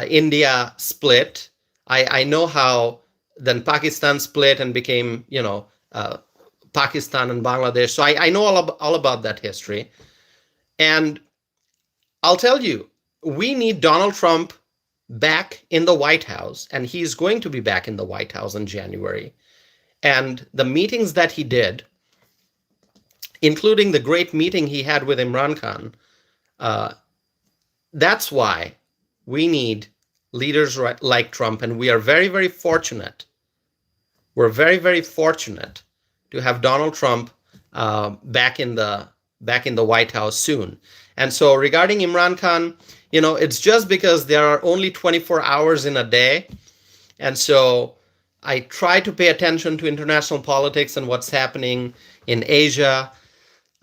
India split. I know how then Pakistan split and became, Pakistan and Bangladesh. So I know all about that history. And I'll tell you, we need Donald Trump back in the White House, and he's going to be back in the White House in January. And the meetings that he did, including the great meeting he had with Imran Khan, that's why we need leaders like Trump, and we are very, very fortunate. We're very, very fortunate to have Donald Trump back in the White House soon. And so regarding Imran Khan, it's just because there are only 24 hours in a day. And so I try to pay attention to international politics and what's happening in Asia.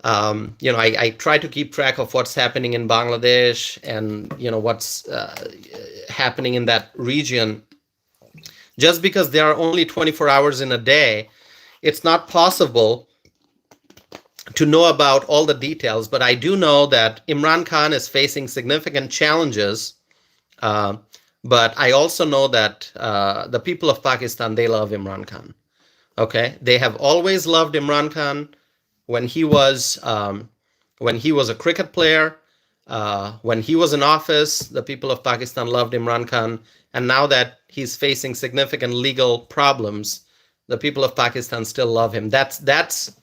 I try to keep track of what's happening in Bangladesh and, what's happening in that region. Just because there are only 24 hours in a day, it's not possible to know about all the details. But I do know that Imran Khan is facing significant challenges. But I also know that the people of Pakistan, they love Imran Khan. Okay, they have always loved Imran Khan. When he was a cricket player, when he was in office, the people of Pakistan loved Imran Khan. And now that he's facing significant legal problems, the people of Pakistan still love him. That's the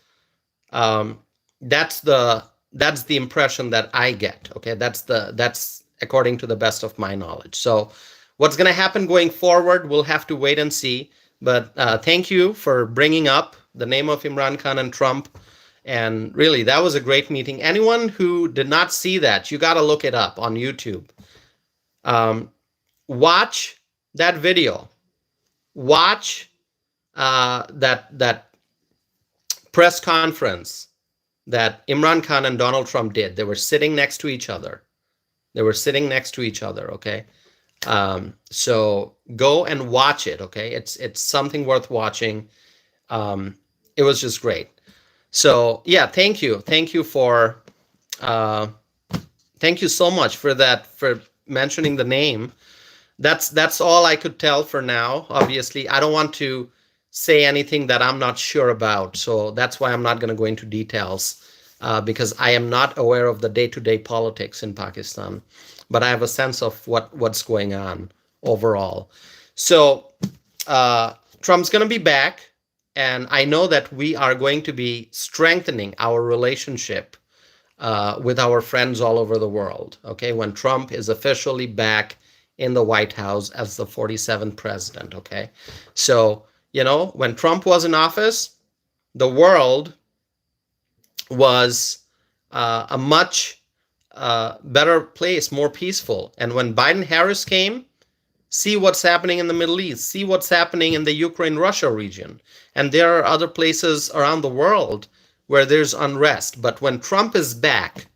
impression that I get. Okay, that's according to the best of my knowledge. So what's going to happen going forward, we'll have to wait and see. But thank you for bringing up the name of Imran Khan and Trump. And really, that was a great meeting. Anyone who did not see that, you got to look it up on YouTube. Watch that video. Watch that press conference that Imran Khan and Donald Trump did. They were sitting next to each other. Okay? So go and watch it, okay? It's something worth watching. It was just great. So yeah, thank you for thank you so much for that, for mentioning the name. That's all I could tell for now. Obviously, I don't want to say anything that I'm not sure about, so that's why I'm not going to go into details, because I am not aware of the day-to-day politics in Pakistan, but I have a sense of what's going on overall. So Trump's going to be back. And I know that we are going to be strengthening our relationship with our friends all over the world, okay, when Trump is officially back in the White House as the 47th president, okay? So, when Trump was in office, the world was a much better place, more peaceful. And when Biden-Harris came, see what's happening in the Middle East, see what's happening in the Ukraine-Russia region. And there are other places around the world where there's unrest. But when Trump is back,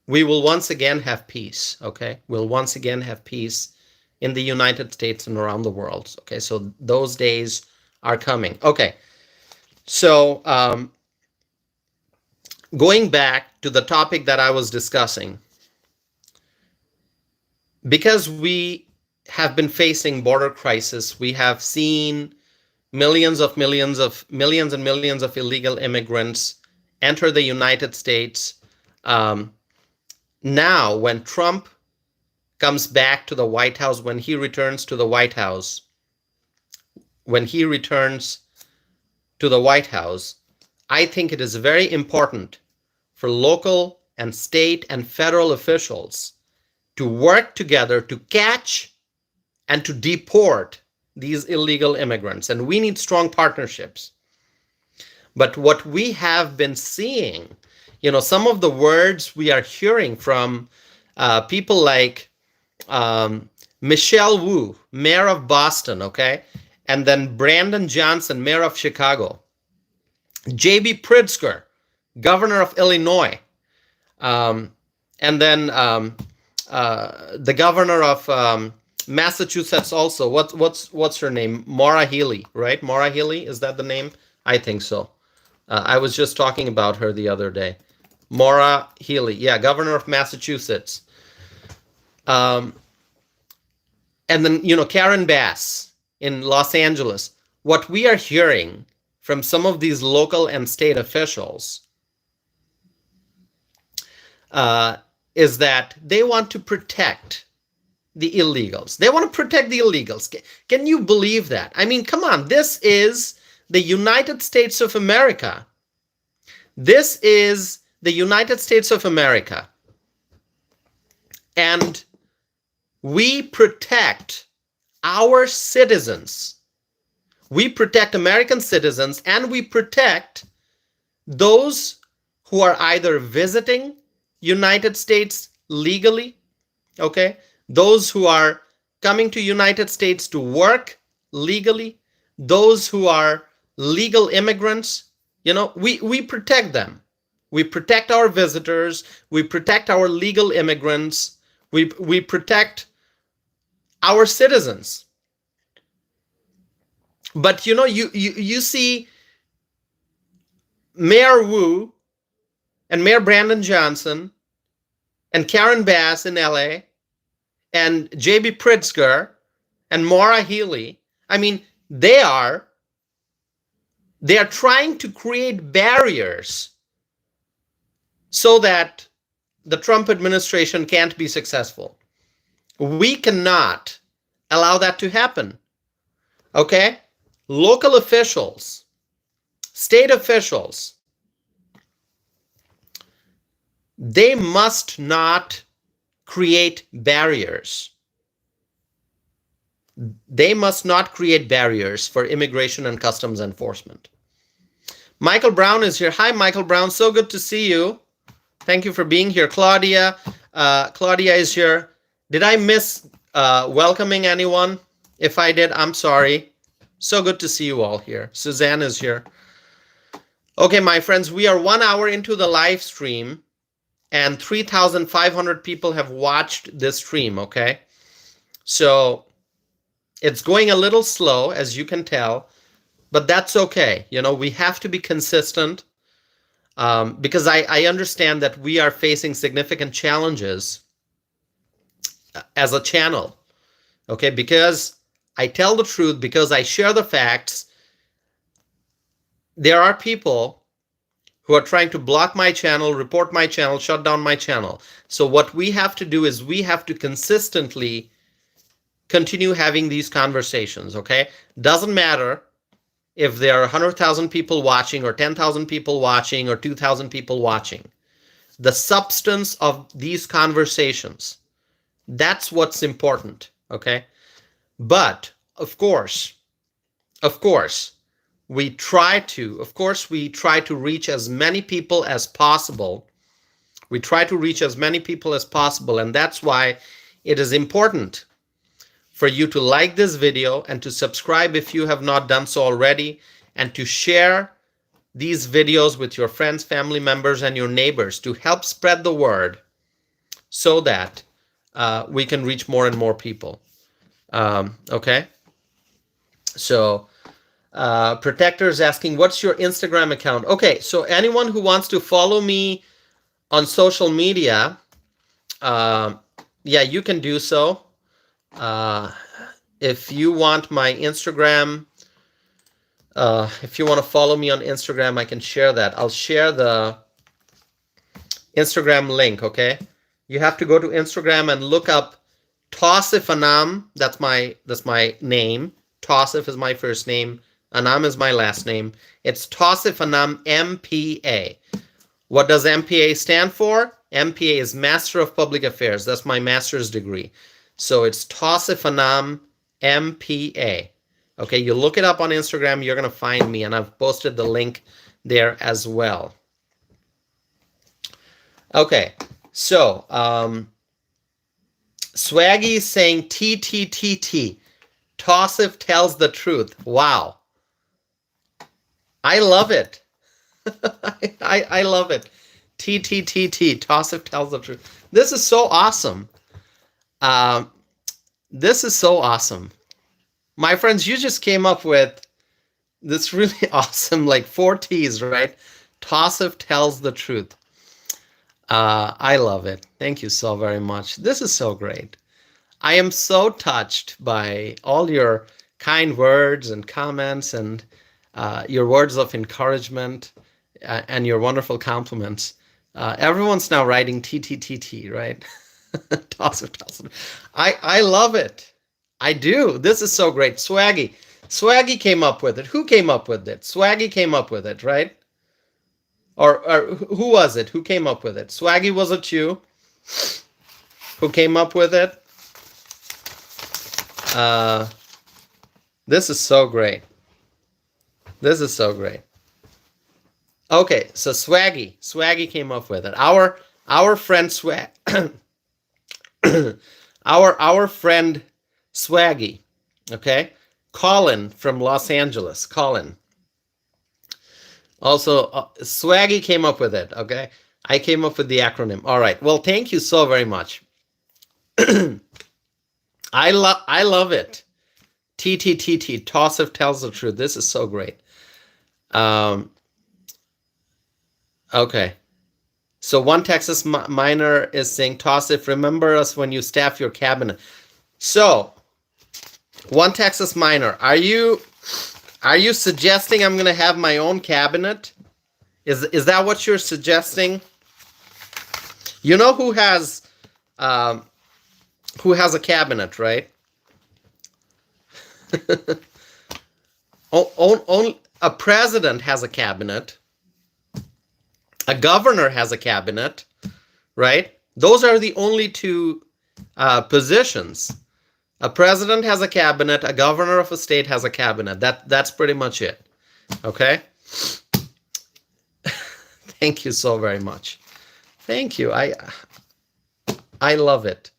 we will once again have peace, okay? We'll once again have peace in the United States and around the world, okay? So those days are coming. Okay, so going back to the topic that I was discussing, because we have been facing border crisis, we have seen millions and millions of illegal immigrants enter the United States. Now, when Trump comes back to the White House, when he returns to the White House, I think it is very important for local and state and federal officials to work together to catch and to deport these illegal immigrants. And we need strong partnerships. But what we have been seeing, some of the words we are hearing from people like Michelle Wu, mayor of Boston, okay? And then Brandon Johnson, mayor of Chicago. J.B. Pritzker, governor of Illinois. And then the governor of Massachusetts also. What's her name? Maura Healey, right? Maura Healey, is that the name? I think so. I was just talking about her the other day. Maura Healey, yeah, governor of Massachusetts. And then, Karen Bass in Los Angeles. What we are hearing from some of these local and state officials is that they want to protect the illegals. They want to protect the illegals. Can you believe that? I mean, come on. This is the United States of America. This is the United States of America. And we protect our citizens. We protect American citizens, and we protect those who are either visiting United States legally, okay? Those who are coming to United States to work legally, those who are legal immigrants, we protect them. We protect our visitors, we protect our legal immigrants, we protect our citizens. But you see Mayor Wu and Mayor Brandon Johnson and Karen Bass in LA and J.B. Pritzker and Maura Healey. I mean, they are trying to create barriers so that the Trump administration can't be successful. We cannot allow that to happen. Okay? Local officials, state officials, they must not create barriers. They must not create barriers for immigration and customs enforcement. Michael Brown is here. Hi, Michael Brown. So good to see you. Thank you for being here. Claudia is here. Did I miss welcoming anyone? If I did, I'm sorry. So good to see you all here. Suzanne is here. Okay, my friends, we are 1 hour into the live stream and 3,500 people have watched this stream, okay? So it's going a little slow, as you can tell, but that's okay. We have to be consistent because I understand that we are facing significant challenges as a channel, okay? Because I tell the truth, because I share the facts. There are people who are trying to block my channel, report my channel, shut down my channel. So what we have to do is we have to consistently continue having these conversations, okay? Doesn't matter if there are 100,000 people watching or 10,000 people watching or 2,000 people watching. The substance of these conversations, that's what's important, okay? But of course, we try to reach as many people as possible. We try to reach as many people as possible, and that's why it is important for you to like this video and to subscribe if you have not done so already, and to share these videos with your friends, family members, and your neighbors to help spread the word so that we can reach more and more people. Okay? So, Protector is asking, what's your Instagram account? Okay, so anyone who wants to follow me on social media, yeah, you can do so. If you want my Instagram, if you want to follow me on Instagram, I can share that. I'll share the Instagram link, okay? You have to go to Instagram and look up Tausif Anam. That's my name. Tausif is my first name. Anam is my last name. It's Tausif Anam MPA. What does MPA stand for? MPA is Master of Public Affairs. That's my master's degree. So it's Tausif Anam MPA. Okay, you look it up on Instagram, you're going to find me, and I've posted the link there as well. Okay, so Swaggy is saying TTTT. Tausif tells the truth. Wow. I love it. I love it. TTTT. Tausif tells the truth. This is so awesome. This is so awesome. My friends, you just came up with this really awesome, like 4 T's, right? Tausif tells the truth. I love it. Thank you so very much. This is so great. I am so touched by all your kind words and comments, and your words of encouragement, and your wonderful compliments. Everyone's now writing TTTT, right? Toss it, toss it. I love it. I do. This is so great. Swaggy. Swaggy came up with it. Who came up with it? Swaggy came up with it, right? Or who was it? Who came up with it? Swaggy, was it you who came up with it? This is so great. This is so great. Okay, so Swaggy came up with it. Our friend Swag, our friend Swaggy. Okay, Colin from Los Angeles. Colin. Also, Swaggy came up with it. Okay, I came up with the acronym. All right. Well, thank you so very much. I love it. TTTT. Tossif tells the truth. This is so great. Okay. So one Texas miner is saying, Tossif, remember us when you staff your cabinet. So, one Texas miner, are you suggesting I'm going to have my own cabinet? Is that what you're suggesting? You know who has a cabinet, right? Only a president has a cabinet. A governor has a cabinet, right? Those are the only two positions. A president has a cabinet. A governor of a state has a cabinet. That's pretty much it. Okay. Thank you so very much. Thank you. I love it.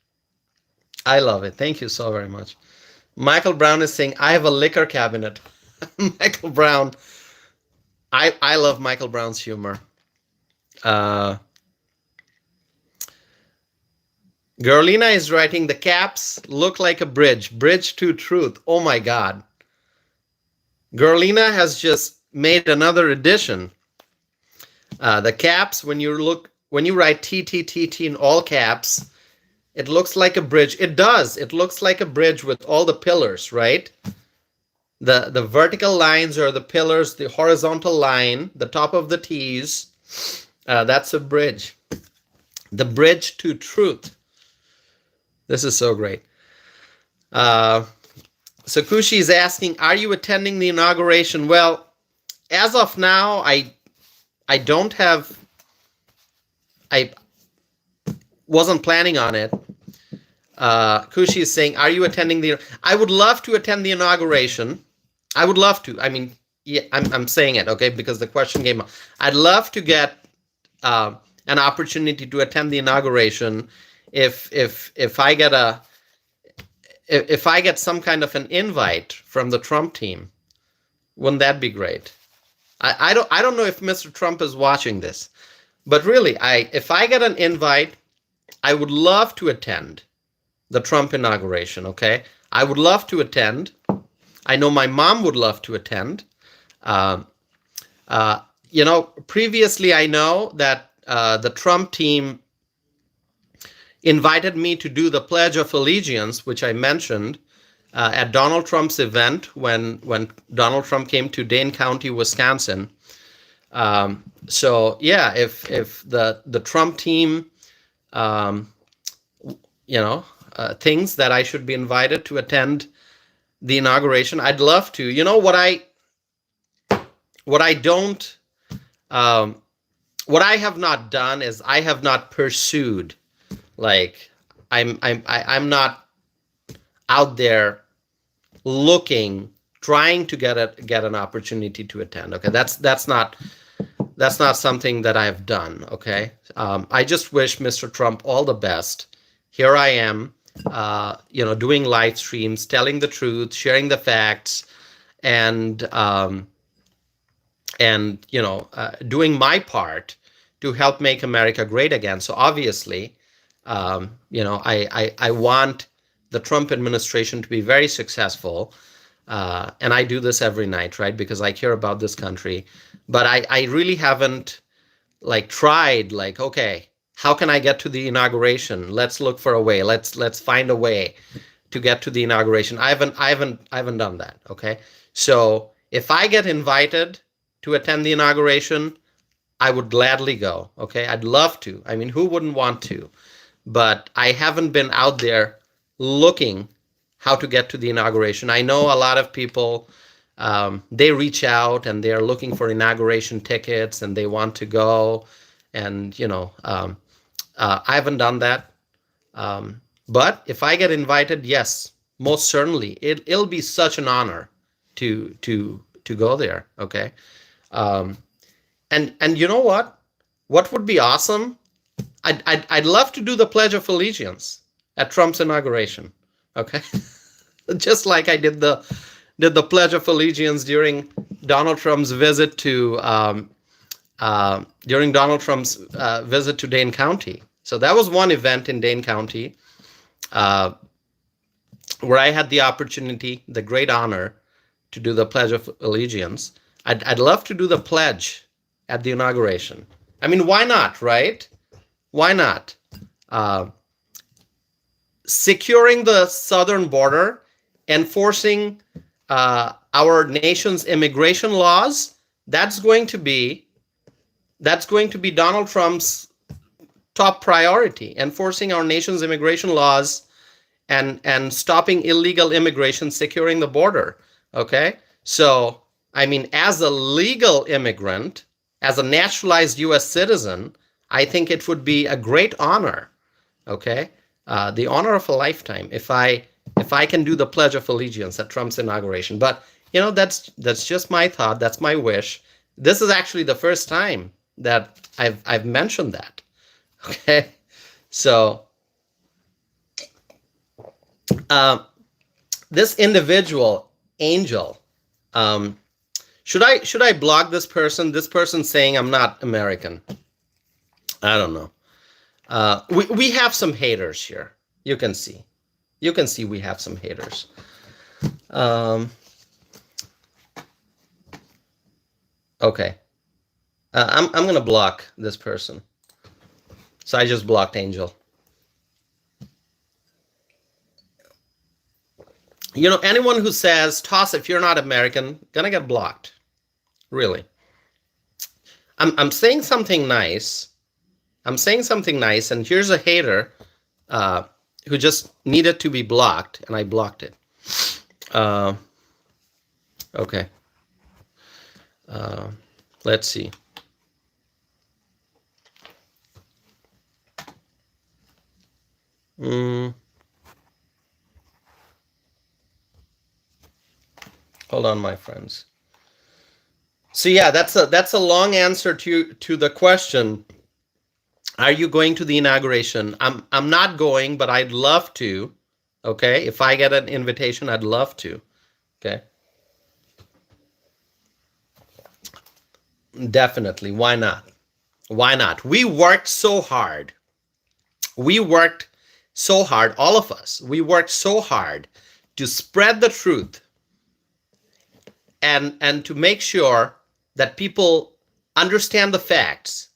I love it. Thank you so very much. Michael Brown is saying, I have a liquor cabinet. Michael Brown. I love Michael Brown's humor. Gerlina is writing, the caps look like a bridge to truth. Oh my God. Gerlina has just made another addition. The caps, when you write TTTT in all caps, it looks like a bridge. It does. It looks like a bridge with all the pillars, right? The vertical lines are the pillars, the horizontal line, the top of the T's. That's a bridge. The bridge to truth. This is so great. So Kushi is asking, are you attending the inauguration? Well, as of now, I wasn't planning on it. Kushi is saying, are you attending I would love to attend the inauguration. I would love to. I mean, yeah, I'm saying it, okay, because the question came up. I'd love to get an opportunity to attend the inauguration if I get some kind of an invite from the Trump team. Wouldn't that be great? I don't know if Mr. Trump is watching this, but really, if I get an invite, I would love to attend the Trump inauguration. Okay, I would love to attend. I know my mom would love to attend. Previously I know that the Trump team invited me to do the Pledge of Allegiance, which I mentioned at Donald Trump's event when Donald Trump came to Dane County, Wisconsin. So yeah, if the Trump team, thinks that I should be invited to attend the inauguration, I'd love to. You know what I have not done is I have not pursued, like I'm not out there looking, trying to get an opportunity to attend. Okay, that's not something that I've done. Okay, I just wish Mr. Trump all the best. Here I am, doing live streams, telling the truth, sharing the facts, and doing my part to help make America great again. So obviously, I want the Trump administration to be very successful. And I do this every night, right? Because I care about this country. But I really haven't tried, okay, how can I get to the inauguration? Let's look for a way. Let's find a way to get to the inauguration. I haven't done that. Okay. So If I get invited to attend the inauguration, I would gladly go. Okay, I'd love to. I mean, who wouldn't want to? But I haven't been out there looking how to get to the inauguration. I know a lot of people, they reach out and they're looking for inauguration tickets and they want to go. And, I haven't done that. But if I get invited, yes, most certainly. It'll be such an honor to go there. Okay. And you know what? What would be awesome? I'd love to do the Pledge of Allegiance at Trump's inauguration. Okay. Just like I did the Pledge of Allegiance during Donald Trump's visit to Dane County. So that was one event in Dane County where I had the opportunity, the great honor, to do the Pledge of Allegiance. I'd love to do the pledge at the inauguration. I mean, why not, right? Why not? Securing the southern border, enforcing our nation's immigration laws, that's going to be Donald Trump's top priority, enforcing our nation's immigration laws and stopping illegal immigration, securing the border. Okay? So, I mean, as a legal immigrant, as a naturalized U.S. citizen, I think it would be a great honor, okay? The honor of a lifetime if I can do the Pledge of Allegiance at Trump's inauguration. But, that's just my thought. That's my wish. This is actually the first time that I've mentioned that, okay? So, this individual, Angel, should I block this person? This person saying I'm not American. I don't know. We have some haters here. You can see we have some haters. Okay. I'm gonna block this person. So I just blocked Angel. Anyone who says, Toss, if you're not American, gonna get blocked. Really. I'm saying something nice. And here's a hater who just needed to be blocked, and I blocked it. Okay. Let's see. Hold on, my friends. So yeah, that's a long answer to the question. Are you going to the inauguration? I'm not going, but I'd love to. Okay, if I get an invitation, I'd love to. Okay. Definitely. Why not? Why not? We worked so hard. All of us. We worked so hard to spread the truth and to make sure that people understand the facts.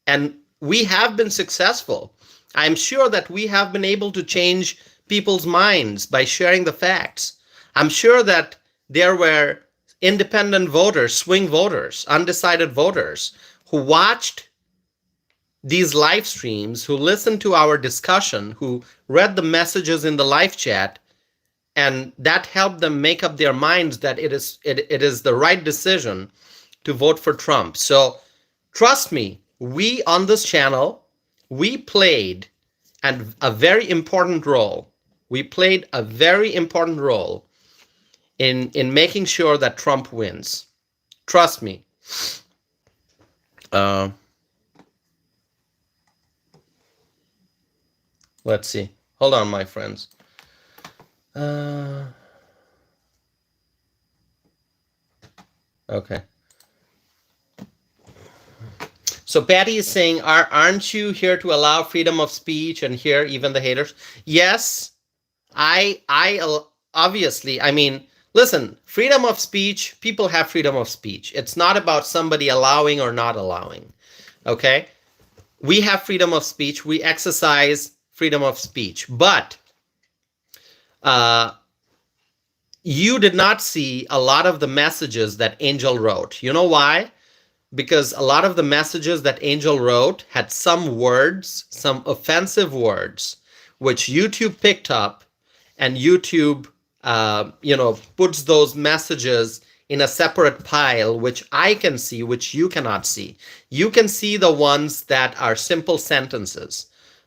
And we have been successful. I'm sure that we have been able to change people's minds by sharing the facts. I'm sure that there were independent voters, swing voters, undecided voters who watched these live streams, who listened to our discussion, who read the messages in the live chat, and that helped them make up their minds that it is the right decision to vote for Trump. So trust me, we on this channel, we played a very important role. We played a very important role in making sure that Trump wins. Trust me. Let's see. Hold on, my friends. Okay. So Patty is saying, aren't you here to allow freedom of speech and hear even the haters? Yes, I obviously, I mean, listen, freedom of speech, people have freedom of speech. It's not about somebody allowing or not allowing, okay? We have freedom of speech. We exercise freedom of speech. But you did not see a lot of the messages that Angel wrote. You know why? Because a lot of the messages that Angel wrote had some words, some offensive words, which YouTube picked up, and YouTube, puts those messages in a separate pile, which I can see, which you cannot see. You can see the ones that are simple sentences.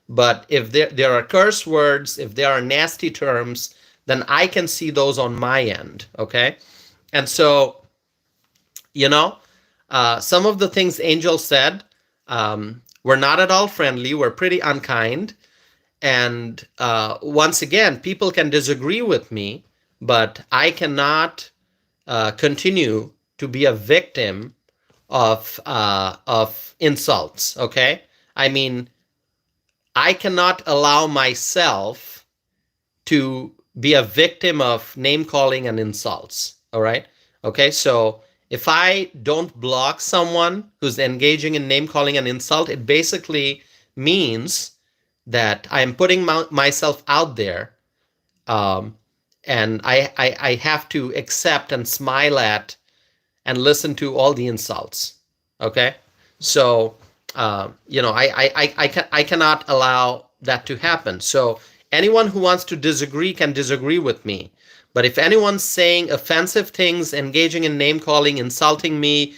But if there are curse words, if there are nasty terms, then I can see those on my end, okay? And so, some of the things Angel said were not at all friendly, were pretty unkind. And once again, people can disagree with me, but I cannot continue to be a victim of insults, okay? I mean, I cannot allow myself to be a victim of name calling and insults. All right. Okay. So if I don't block someone who's engaging in name calling and insult, it basically means that I am putting myself out there, and I have to accept and smile at and listen to all the insults. Okay. So I cannot allow that to happen. So anyone who wants to disagree can disagree with me. But if anyone's saying offensive things, engaging in name calling, insulting me,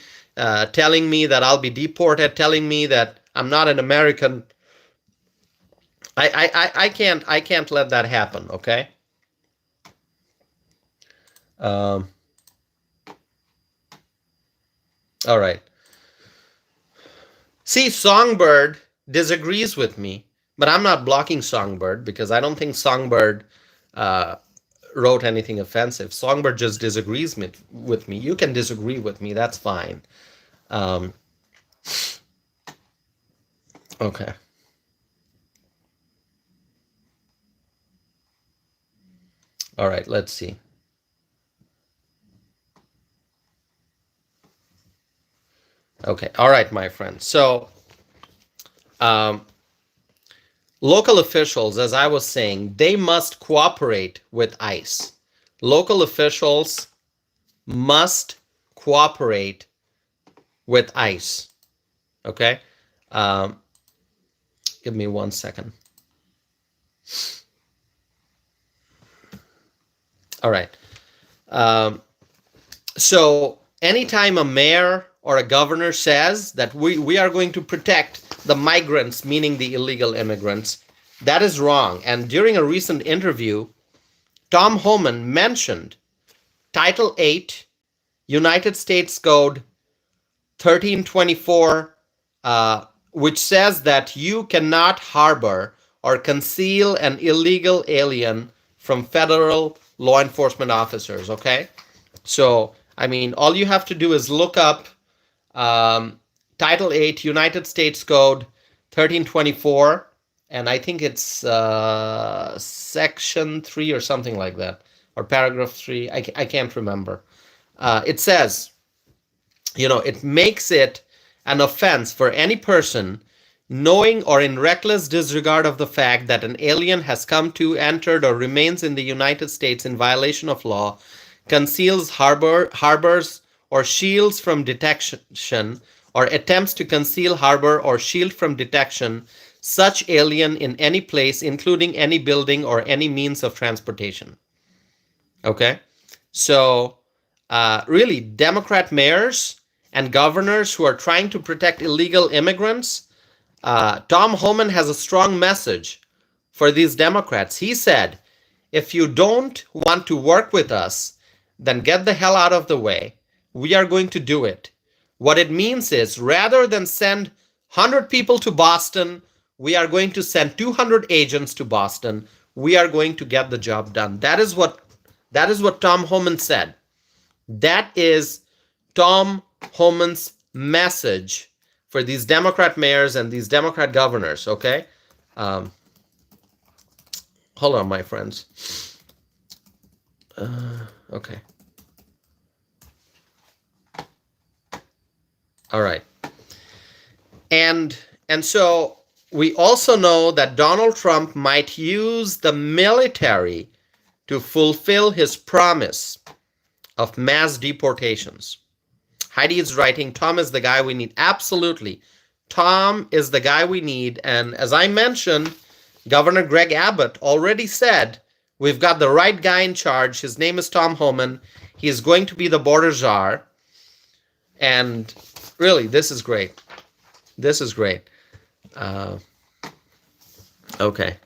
telling me that I'll be deported, telling me that I'm not an American, I can't let that happen. Okay. All right. See, Songbird disagrees with me, but I'm not blocking Songbird because I don't think Songbird wrote anything offensive. Songbird just disagrees with me. You can disagree with me. That's fine. Okay. All right, let's see. Okay. All right, my friends. So, local officials, as I was saying, they must cooperate with ICE. Local officials must cooperate with ICE. Okay? Give me 1 second. All right. So anytime a mayor or a governor says that we are going to protect the migrants, meaning the illegal immigrants, that is wrong. And during a recent interview, Tom Homan mentioned Title 8, United States Code 1324, which says that you cannot harbor or conceal an illegal alien from federal law enforcement officers, okay? So, I mean, all you have to do is look up Title 8, United States Code 1324, and I think it's Section 3 or something like that, or Paragraph 3, I can't remember. It says, it makes it an offense for any person knowing or in reckless disregard of the fact that an alien has come to, entered, or remains in the United States in violation of law, conceals, harbors, or shields from detection, or attempts to conceal, harbor, or shield from detection such alien in any place, including any building or any means of transportation. Okay? So, really, Democrat mayors and governors who are trying to protect illegal immigrants, Tom Homan has a strong message for these Democrats. He said, if you don't want to work with us, then get the hell out of the way. We are going to do it. What it means is, rather than send 100 people to Boston, we are going to send 200 agents to Boston. We are going to get the job done. That is what Tom Homan said. That is Tom Homan's message for these Democrat mayors and these Democrat governors, okay? Hold on, my friends. Okay. All right. And so we also know that Donald Trump might use the military to fulfill his promise of mass deportations. Heidi is writing, Tom is the guy we need. Absolutely. Tom is the guy we need. And as I mentioned, Governor Greg Abbott already said, we've got the right guy in charge. His name is Tom Homan. He is going to be the border czar. And really, this is great. This is great. Okay.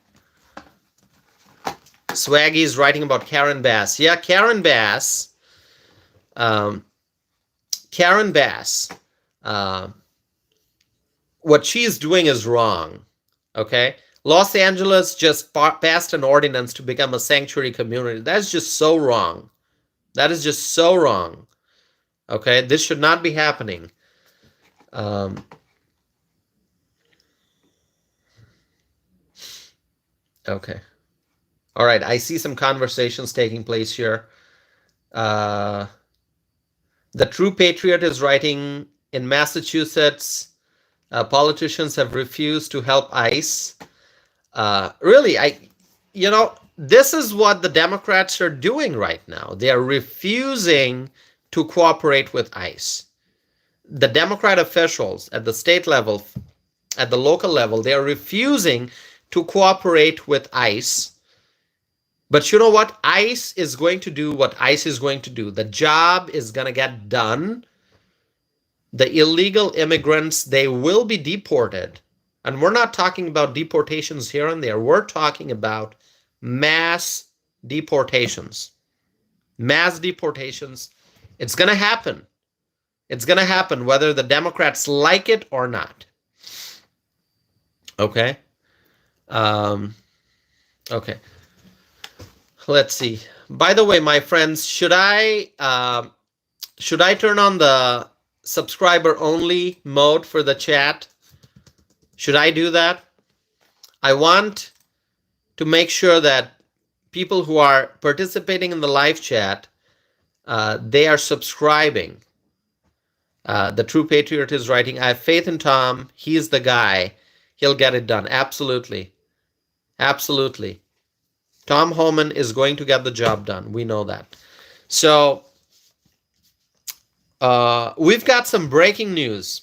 Swaggy is writing about Karen Bass. Yeah, Karen Bass. Karen Bass. What she's doing is wrong. Okay? Los Angeles just passed an ordinance to become a sanctuary community. That's just so wrong. That is just so wrong. Okay? This should not be happening. Okay. All right. I see some conversations taking place here. The True Patriot is writing, in Massachusetts, politicians have refused to help ICE. Really, this is what the Democrats are doing right now. They are refusing to cooperate with ICE. The Democrat officials at the state level, at the local level, they are refusing to cooperate with ICE. But you know what? ICE is going to do what ICE is going to do. The job is going to get done. The illegal immigrants, they will be deported. And we're not talking about deportations here and there. We're talking about mass deportations. Mass deportations. It's going to happen. It's going to happen whether the Democrats like it or not. Okay? Okay. Let's see. By the way, my friends, should I turn on the subscriber only mode for the chat? Should I do that? I want to make sure that people who are participating in the live chat, they are subscribing. The True Patriot is writing, I have faith in Tom. He's the guy. He'll get it done. Absolutely. Absolutely. Tom Homan is going to get the job done. We know that. So we've got some breaking news.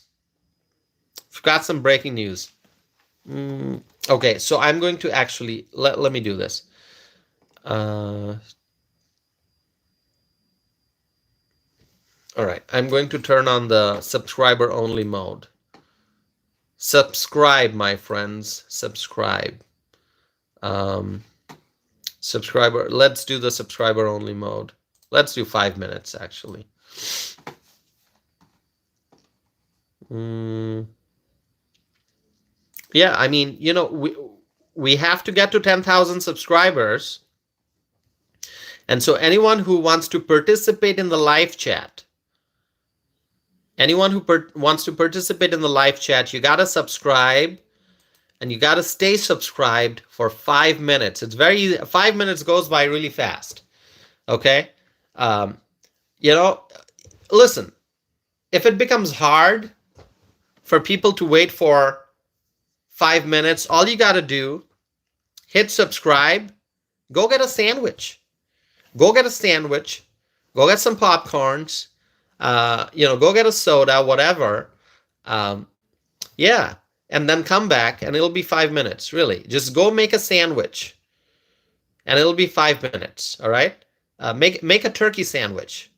We've got some breaking news. Okay, so I'm going to actually, let me do this. All right, I'm going to turn on the subscriber only mode. Subscribe, my friends. Subscribe. Subscriber. Let's do the subscriber only mode. Let's do 5 minutes, actually. Yeah, I mean, we have to get to 10,000 subscribers. And so anyone who wants to participate in the live chat, anyone who wants to participate in the live chat, you got to subscribe. And you got to stay subscribed for 5 minutes. It's very easy. 5 minutes goes by really fast. Okay? Listen, if it becomes hard for people to wait for 5 minutes, all you got to do, hit subscribe, go get a sandwich. Go get a sandwich. Go get some popcorns. Go get a soda, whatever. Yeah. And then come back, and it'll be 5 minutes, really. Just go make a sandwich, and it'll be 5 minutes, all right? Make a turkey sandwich.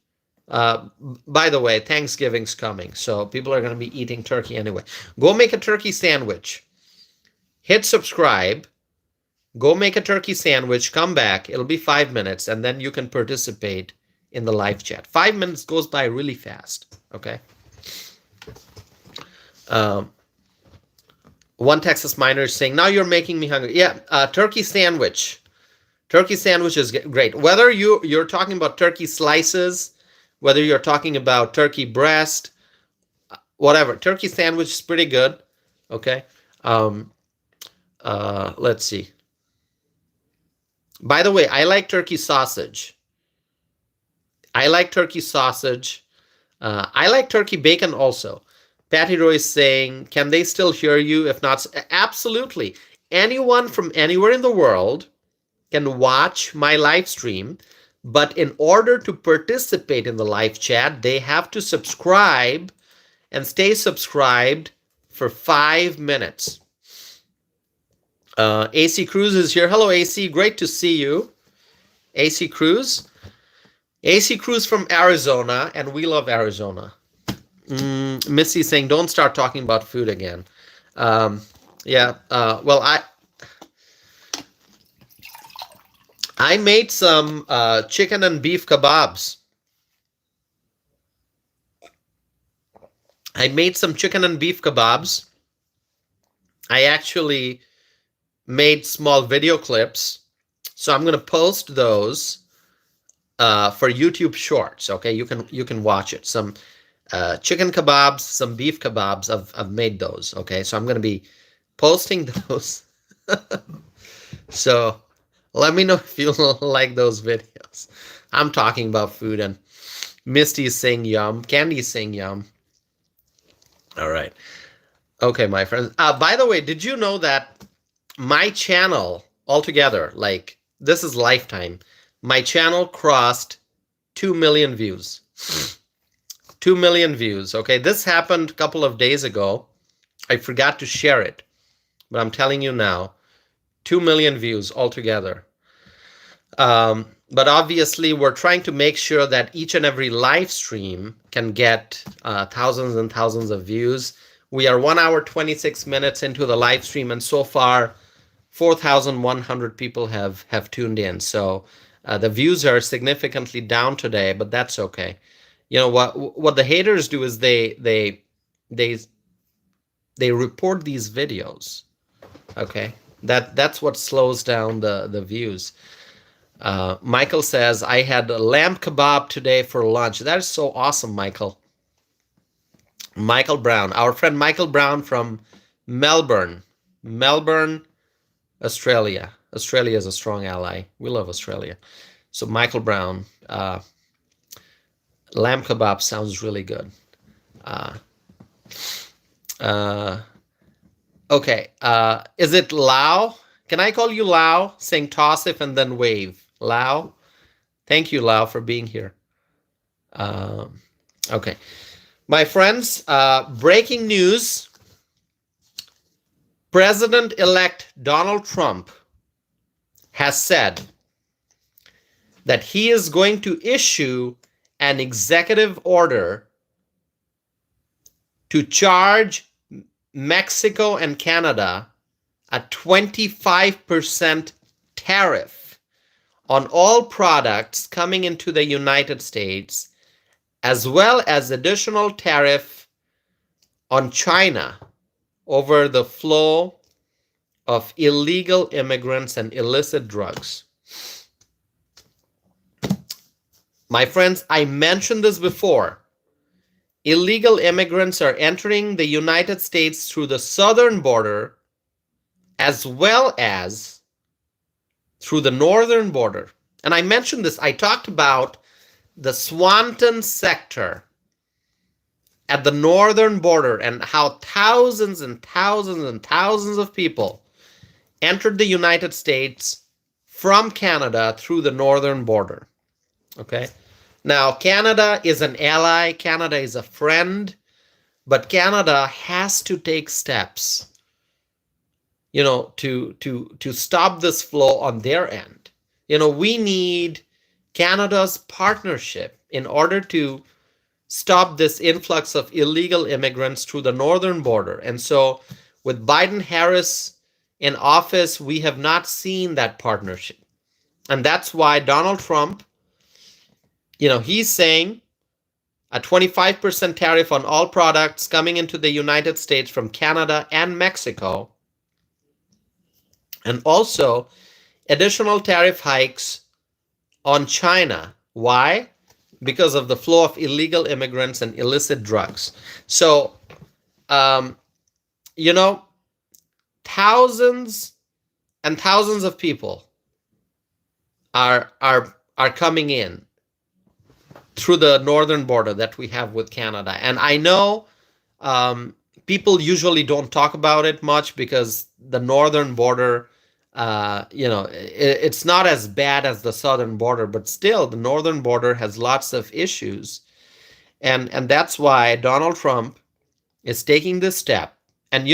By the way, Thanksgiving's coming, so people are going to be eating turkey anyway. Go make a turkey sandwich. Hit subscribe. Go make a turkey sandwich. Come back. It'll be 5 minutes, and then you can participate in the live chat. 5 minutes goes by really fast, okay? One Texas miner is saying, now you're making me hungry. Yeah, turkey sandwich. Turkey sandwich is great. Whether you're talking about turkey slices, whether you're talking about turkey breast, whatever. Turkey sandwich is pretty good. Okay. Let's see. By the way, I like turkey sausage. I like turkey sausage. I like turkey bacon also. Patty Roy is saying, can they still hear you? If not, absolutely. Anyone from anywhere in the world, can watch my live stream, but in order to participate in the live chat, they have to subscribe and stay subscribed for 5 minutes. AC Cruz is here. Hello, AC. Great to see you. AC Cruz. AC Cruz from Arizona, and we love Arizona. Missy saying, don't start talking about food again. Well, I made some chicken and beef kebabs. I made some chicken and beef kebabs. I actually made small video clips. So I'm going to post those for YouTube Shorts. Okay, you can watch it. Some chicken kebabs, some beef kebabs. I've made those. Okay, so I'm going to be posting those. So let me know if you like those videos. I'm talking about food, and Misty is saying yum. Candy is saying yum. All right. Okay, my friends. By the way, did you know that my channel altogether, like this is lifetime, my channel crossed 2 million views. 2 million views. Okay, this happened a couple of days ago. I forgot to share it, but I'm telling you now, 2 million views altogether. But obviously, we're trying to make sure that each and every live stream can get thousands and thousands of views. We are 1 hour, 26 minutes into the live stream, and so far, 4,100 people have tuned in. So the views are significantly down today, but that's okay. You know what the haters do is they report these videos. Okay, that's what slows down the views. Michael says, I had a lamb kebab today for lunch. That is so awesome, Michael. Michael Brown, our friend Michael Brown from Melbourne, Australia. Australia is a strong ally. We love Australia. So Michael Brown, lamb kebab sounds really good. Okay, is it Lau? Can I call you Lau? Saying toss if and then wave. Lau? Thank you, Lau, for being here. Okay. My friends, breaking news. President-elect Donald Trump has said that he is going to issue an executive order to charge Mexico and Canada a 25% tariff on all products coming into the United States, as well as additional tariff on China over the flow of illegal immigrants and illicit drugs. My friends, I mentioned this before. Illegal immigrants are entering the United States through the southern border as well as through the northern border. And I mentioned this. I talked about the Swanton sector at the northern border and how thousands and thousands and thousands of people entered the United States from Canada through the northern border. Okay? Now, Canada is an ally. Canada is a friend. But Canada has to take steps, you know, to stop this flow on their end. You know, we need Canada's partnership in order to stop this influx of illegal immigrants through the northern border. And so with Biden-Harris in office, we have not seen that partnership. And that's why Donald Trump, you know, he's saying a 25% tariff on all products coming into the United States from Canada and Mexico, and also additional tariff hikes on China. Why? Because of the flow of illegal immigrants and illicit drugs. So, you know, thousands and thousands of people are coming in through the northern border that we have with Canada. And I know people usually don't talk about it much because the northern border it's not as bad as the southern border, but still the northern border has lots of issues. And that's why Donald Trump is taking this step. And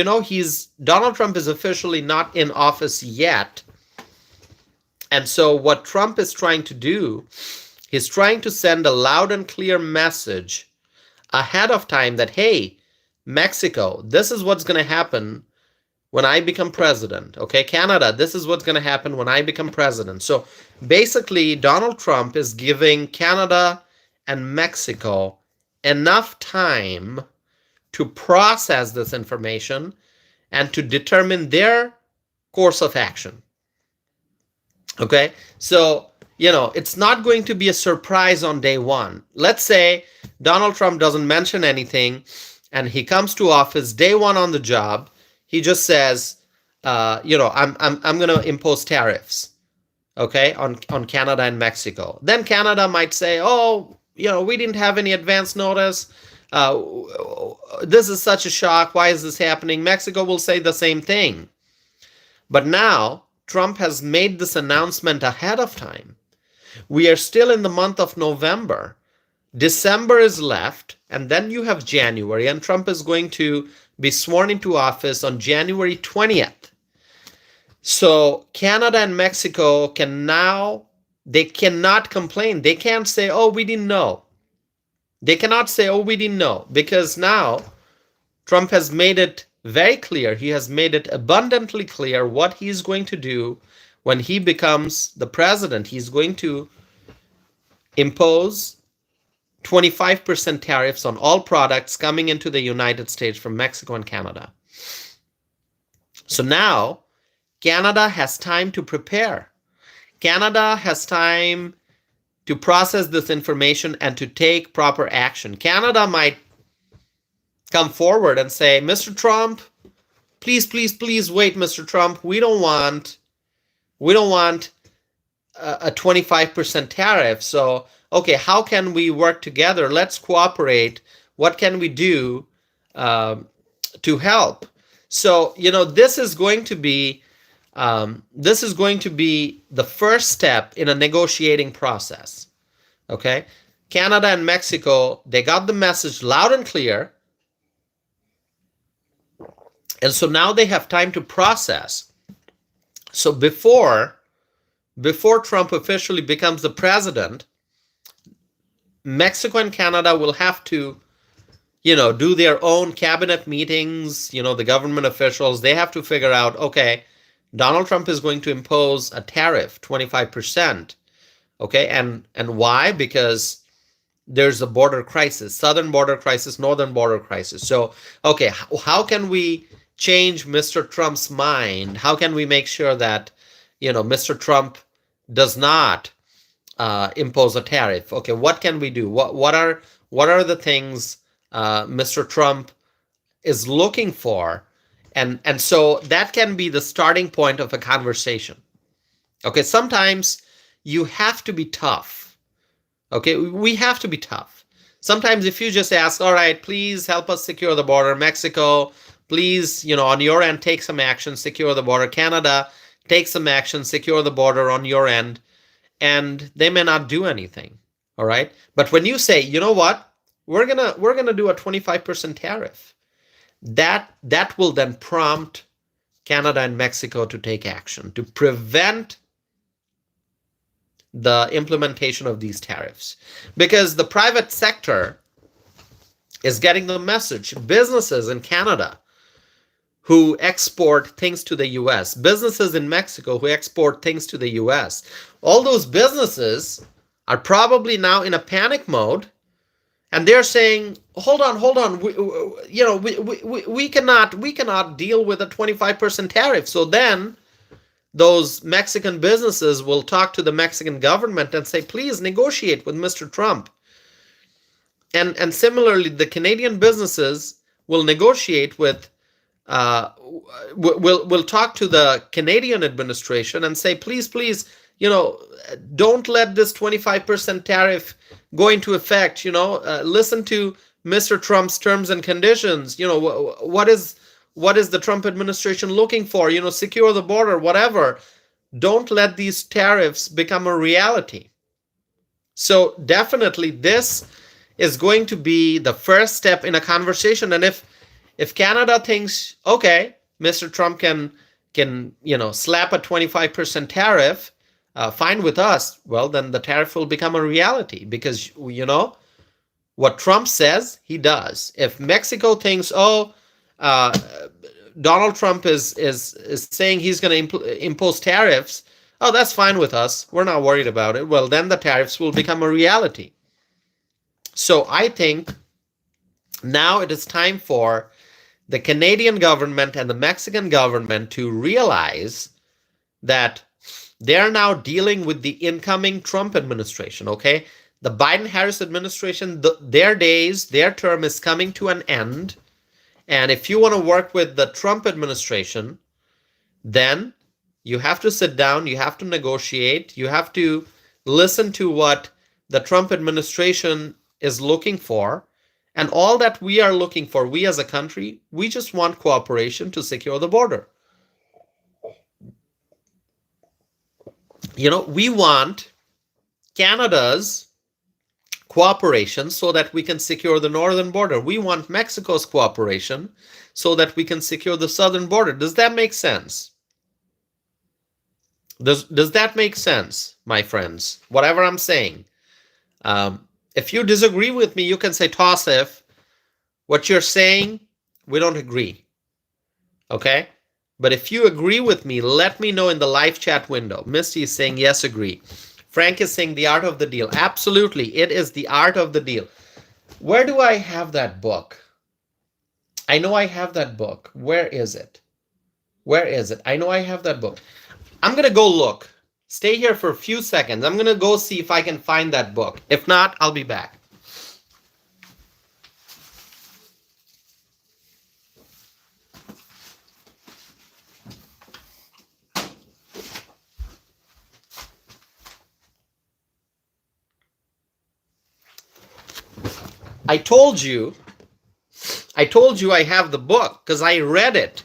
Donald Trump is officially not in office yet. And so what Trump is trying to do, he's trying to send a loud and clear message ahead of time that, hey, Mexico, this is what's going to happen when I become president. Okay, Canada, this is what's going to happen when I become president. So basically, Donald Trump is giving Canada and Mexico enough time to process this information and to determine their course of action. Okay, so it's not going to be a surprise on day one. Let's say Donald Trump doesn't mention anything and he comes to office day one on the job. He just says, I'm going to impose tariffs, okay, on Canada and Mexico. Then Canada might say, oh, we didn't have any advance notice. This is such a shock. Why is this happening? Mexico will say the same thing. But now Trump has made this announcement ahead of time. We are still in the month of November. December is left, and then you have January, and Trump is going to be sworn into office on January 20th. So Canada and Mexico they cannot complain. They can't say, oh, we didn't know. They cannot say, oh, we didn't know, because now Trump has made it very clear. He has made it abundantly clear what he's going to do when he becomes the president. He's going to impose 25% tariffs on all products coming into the United States from Mexico and Canada. So now Canada has time to prepare. Canada has time to process this information and to take proper action. Canada might come forward and say, Mr. Trump, please wait, Mr. Trump. We don't want a 25% tariff. So, okay, how can we work together? Let's cooperate. What can we do to help? So, this is going to be the first step in a negotiating process. Okay, Canada and Mexico, they got the message loud and clear. And so now they have time to process. So before Trump officially becomes the president, Mexico and Canada will have to, do their own cabinet meetings. The government officials, they have to figure out, okay, Donald Trump is going to impose a tariff, 25%. Okay, and why? Because there's a border crisis, southern border crisis, northern border crisis. So, okay, how can we change Mr. Trump's mind? How can we make sure that, Mr. Trump does not impose a tariff? Okay, what can we do? What are the things Mr. Trump is looking for? And so that can be the starting point of a conversation. Okay, sometimes you have to be tough. Okay, we have to be tough. Sometimes if you just ask, all right, please help us secure the border. Mexico, please, on your end, take some action, secure the border. Canada, take some action, secure the border on your end. And they may not do anything. All right. But when you say, you know what, we're gonna do a 25% tariff, that will then prompt Canada and Mexico to take action to prevent the implementation of these tariffs, because the private sector is getting the message. Businesses in Canada who export things to the US, businesses in Mexico who export things to the US, all those businesses are probably now in a panic mode, and they're saying, hold on, we cannot deal with a 25% tariff. So then those Mexican businesses will talk to the Mexican government and say, please negotiate with Mr. Trump. And similarly, the Canadian businesses will negotiate with, will talk to the Canadian administration and say, please, don't let this 25% tariff go into effect. Listen to Mr. Trump's terms and conditions. What is what is the Trump administration looking for? Secure the border, whatever. Don't let these tariffs become a reality. So definitely this is going to be the first step in a conversation. And if Canada thinks, okay, Mr. Trump can slap a 25% tariff, fine with us, well, then the tariff will become a reality, because what Trump says, he does. If Mexico thinks, Donald Trump is saying he's going to impose tariffs, oh, that's fine with us, we're not worried about it, well, then the tariffs will become a reality. So I think now it is time for the Canadian government and the Mexican government to realize that they're now dealing with the incoming Trump administration, okay? The Biden-Harris administration, their term is coming to an end. And if you want to work with the Trump administration, then you have to sit down, you have to negotiate, you have to listen to what the Trump administration is looking for. And all that we are looking for, we as a country, we just want cooperation to secure the border. We want Canada's cooperation so that we can secure the northern border. We want Mexico's cooperation so that we can secure the southern border. Does that make sense? Does that make sense, my friends? Whatever I'm saying. If you disagree with me, you can say, Tassif, what you're saying, we don't agree. Okay? But if you agree with me, let me know in the live chat window. Misty is saying, yes, agree. Frank is saying the art of the deal. Absolutely, it is the art of the deal. Where do I have that book? I know I have that book. Where is it? Where is it? I know I have that book. I'm going to go look. Stay here for a few seconds. I'm going to go see if I can find that book. If not, I'll be back. I told you I have the book because I read it.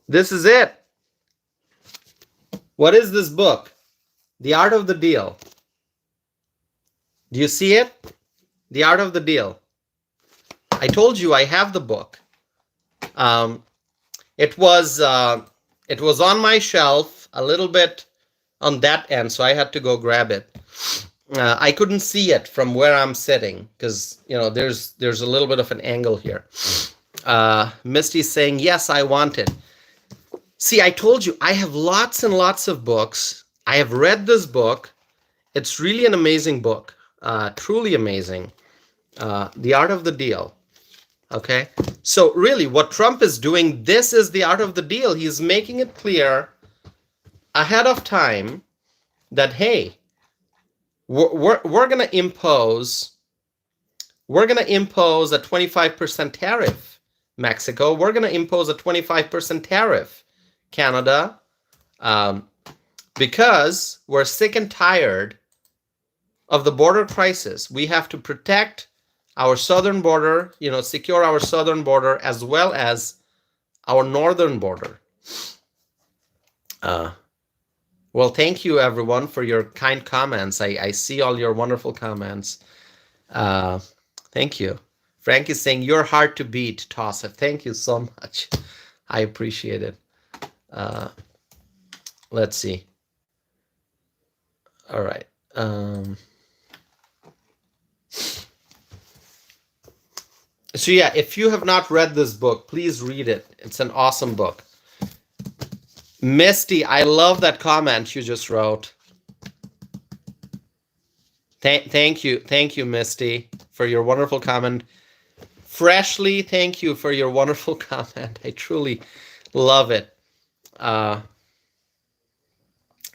This is it. What is this book? The Art of the Deal. Do you see it? The Art of the Deal. I told you I have the book. It was on my shelf a little bit on that end, so I had to go grab it. I couldn't see it from where I'm sitting because there's a little bit of an angle here. Misty's saying yes, I want it. See, I told you I have lots and lots of books. I have read this book. It's really an amazing book, truly amazing. The Art of the Deal. Okay, so really, what Trump is doing, this is the art of the deal. He's making it clear ahead of time that, hey, we're gonna impose a 25% tariff, Mexico. We're gonna impose a 25% tariff, Canada, because we're sick and tired of the border crisis. We have to protect our southern border, secure our southern border as well as our northern border. Well, thank you, everyone, for your kind comments. I see all your wonderful comments. Thank you. Frank is saying, you're hard to beat, Tosif. Thank you so much. I appreciate it. Let's see. All right. So yeah, if you have not read this book, please read it. It's an awesome book. Misty, I love that comment you just wrote. Thank you, Misty, for your wonderful comment. Freshly, thank you for your wonderful comment. I truly love it.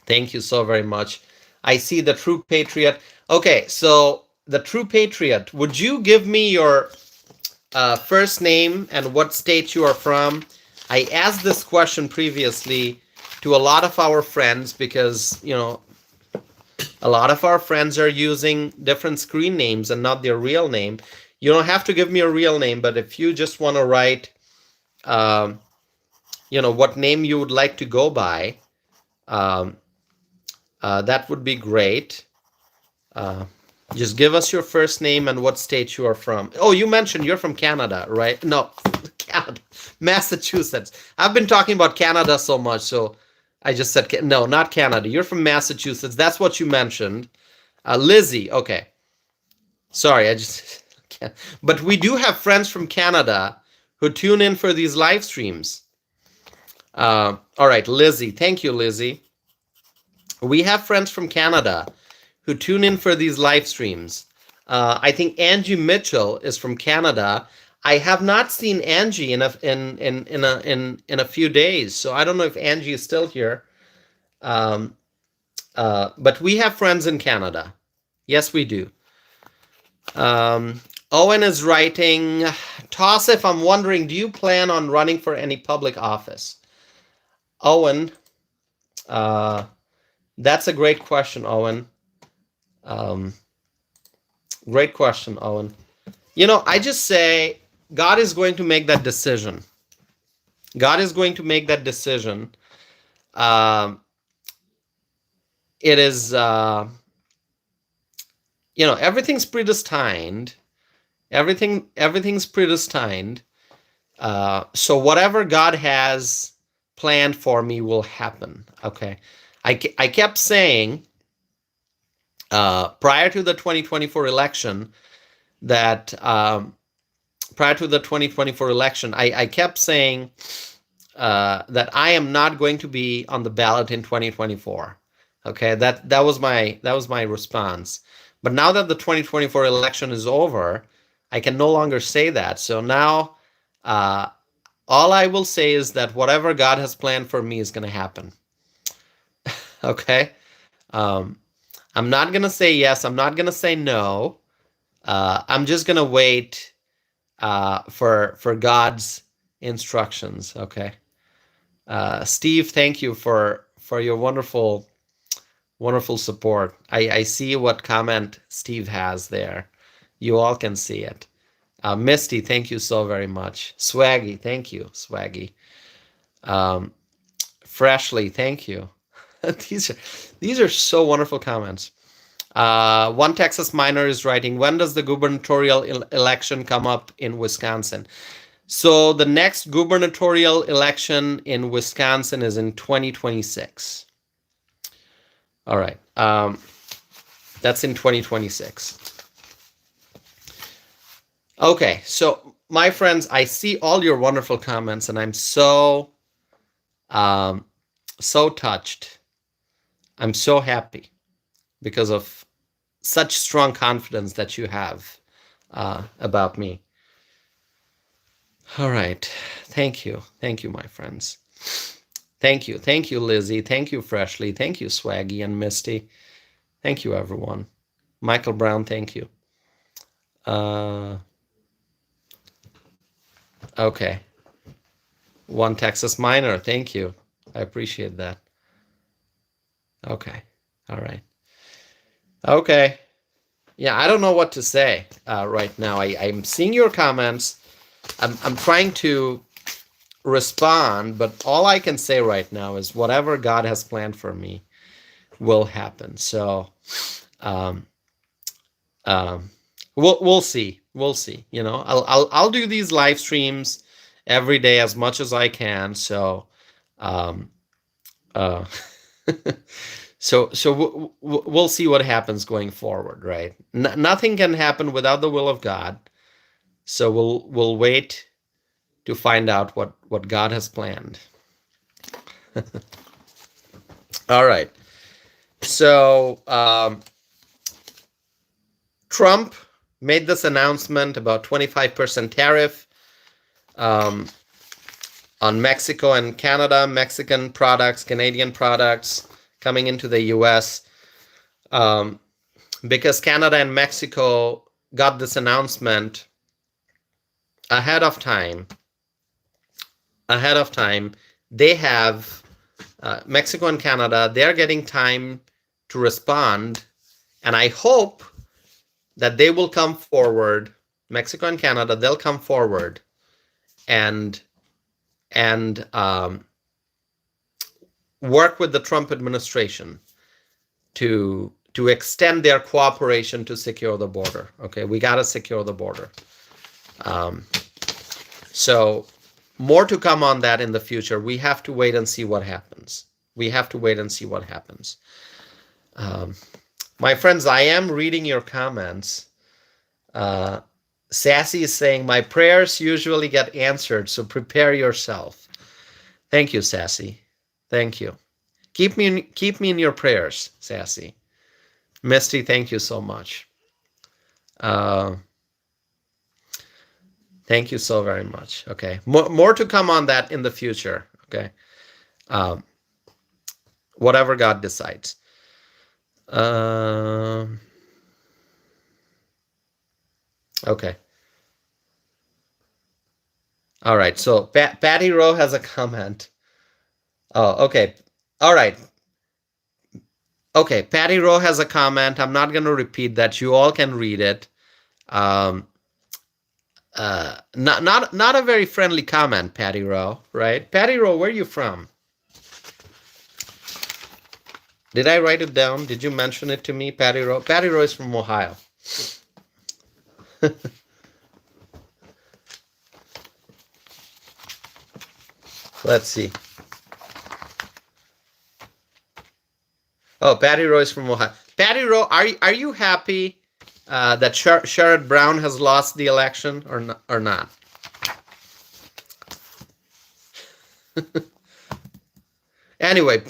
Thank you so very much. I see the True Patriot. Okay, so the True Patriot, would you give me your first name and what state you are from? I asked this question previously to a lot of our friends because, A lot of our friends are using different screen names and not their real name. You don't have to give me a real name, but if you just want to write, what name you would like to go by, um, that would be great. Just give us your first name and what state you are from. Oh, you mentioned you're from Canada, right? No, Canada, Massachusetts. I've been talking about Canada so much, so I just said, no, not Canada. You're from Massachusetts. That's what you mentioned. Lizzie, okay. Sorry, I just can't. But we do have friends from Canada who tune in for these live streams. All right, Lizzie. Thank you, Lizzie. We have friends from Canada who tune in for these live streams. I think Angie Mitchell is from Canada. I have not seen Angie in a few days, so I don't know if Angie is still here. But we have friends in Canada. Yes, we do. Owen is writing, Tossif, I'm wondering, do you plan on running for any public office? Owen, that's a great question, Owen. Great question, Owen. I just say God is going to make that decision. God is going to make that decision. It is, everything's predestined. Everything's predestined. So whatever God has planned for me will happen. Okay. I kept saying, prior to the 2024 election, that I kept saying that I am not going to be on the ballot in 2024. Okay, that was my response. But now that the 2024 election is over, I can no longer say that. So now, all I will say is that whatever God has planned for me is going to happen. Okay. I'm not going to say yes. I'm not going to say no. I'm just going to wait for God's instructions. Okay. Steve, thank you for your wonderful support. I see what comment Steve has there. You all can see it. Misty, thank you so very much. Swaggy, thank you, Swaggy. Freshly, thank you. These are so wonderful comments. One Texas miner is writing, when does the gubernatorial election come up in Wisconsin? So the next gubernatorial election in Wisconsin is in 2026. All right. That's in 2026. Okay. So my friends, I see all your wonderful comments and I'm so touched. I'm so happy because of such strong confidence that you have about me. All right. Thank you. Thank you, my friends. Thank you. Thank you, Lizzie. Thank you, Freshly. Thank you, Swaggy and Misty. Thank you, everyone. Michael Brown, thank you. Okay. One Texas Miner, thank you. I appreciate that. Okay. All right. Okay. Yeah, I don't know what to say right now. I'm seeing your comments. I'm trying to respond, but all I can say right now is whatever God has planned for me will happen. So we'll see. We'll see. I'll do these live streams every day as much as I can. So so we'll see what happens going forward, right? Nothing can happen without the will of God. So we'll wait to find out what God has planned. All right. So Trump made this announcement about 25% tariff on Mexico and Canada, Mexican products, Canadian products coming into the U.S. Because Canada and Mexico got this announcement ahead of time. They have Mexico and Canada, they're getting time to respond And I hope that they will come forward, Mexico and Canada, they'll come forward and work with the Trump administration to extend their cooperation to secure the border. Okay, we got to secure the border. So more to come on that in the future. We have to wait and see what happens. My friends, I am reading your comments. Sassy is saying, my prayers usually get answered, so prepare yourself. Thank you, Sassy. Thank you. Keep me in your prayers, Sassy. Misty, thank you so much. Thank you so very much. Okay, more to come on that in the future. Okay, whatever God decides. Okay. All right. So Patty Rowe has a comment. Oh, okay. All right. Okay, Patty Rowe has a comment. I'm not going to repeat that. You all can read it. Not a very friendly comment, Patty Rowe, right? Patty Rowe, where are you from? Did I write it down? Did you mention it to me, Patty Rowe? Patty Rowe is from Ohio. Let's see. Oh, Patty Rowe is from Ohio. Patty Rowe, are you happy that Sherrod Brown has lost the election or not? Anyway,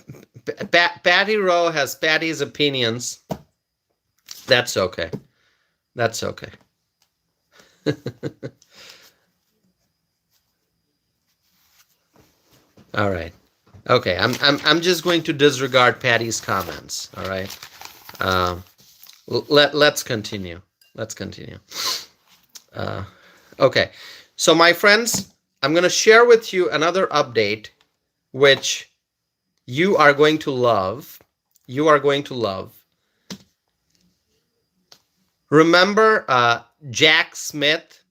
Patty Rowe has Patty's opinions. That's okay. That's okay. All right. Okay, I'm just going to disregard Patty's comments. All right. Let's continue. Okay. So my friends, I'm going to share with you another update, which you are going to love. Remember Jack Smith,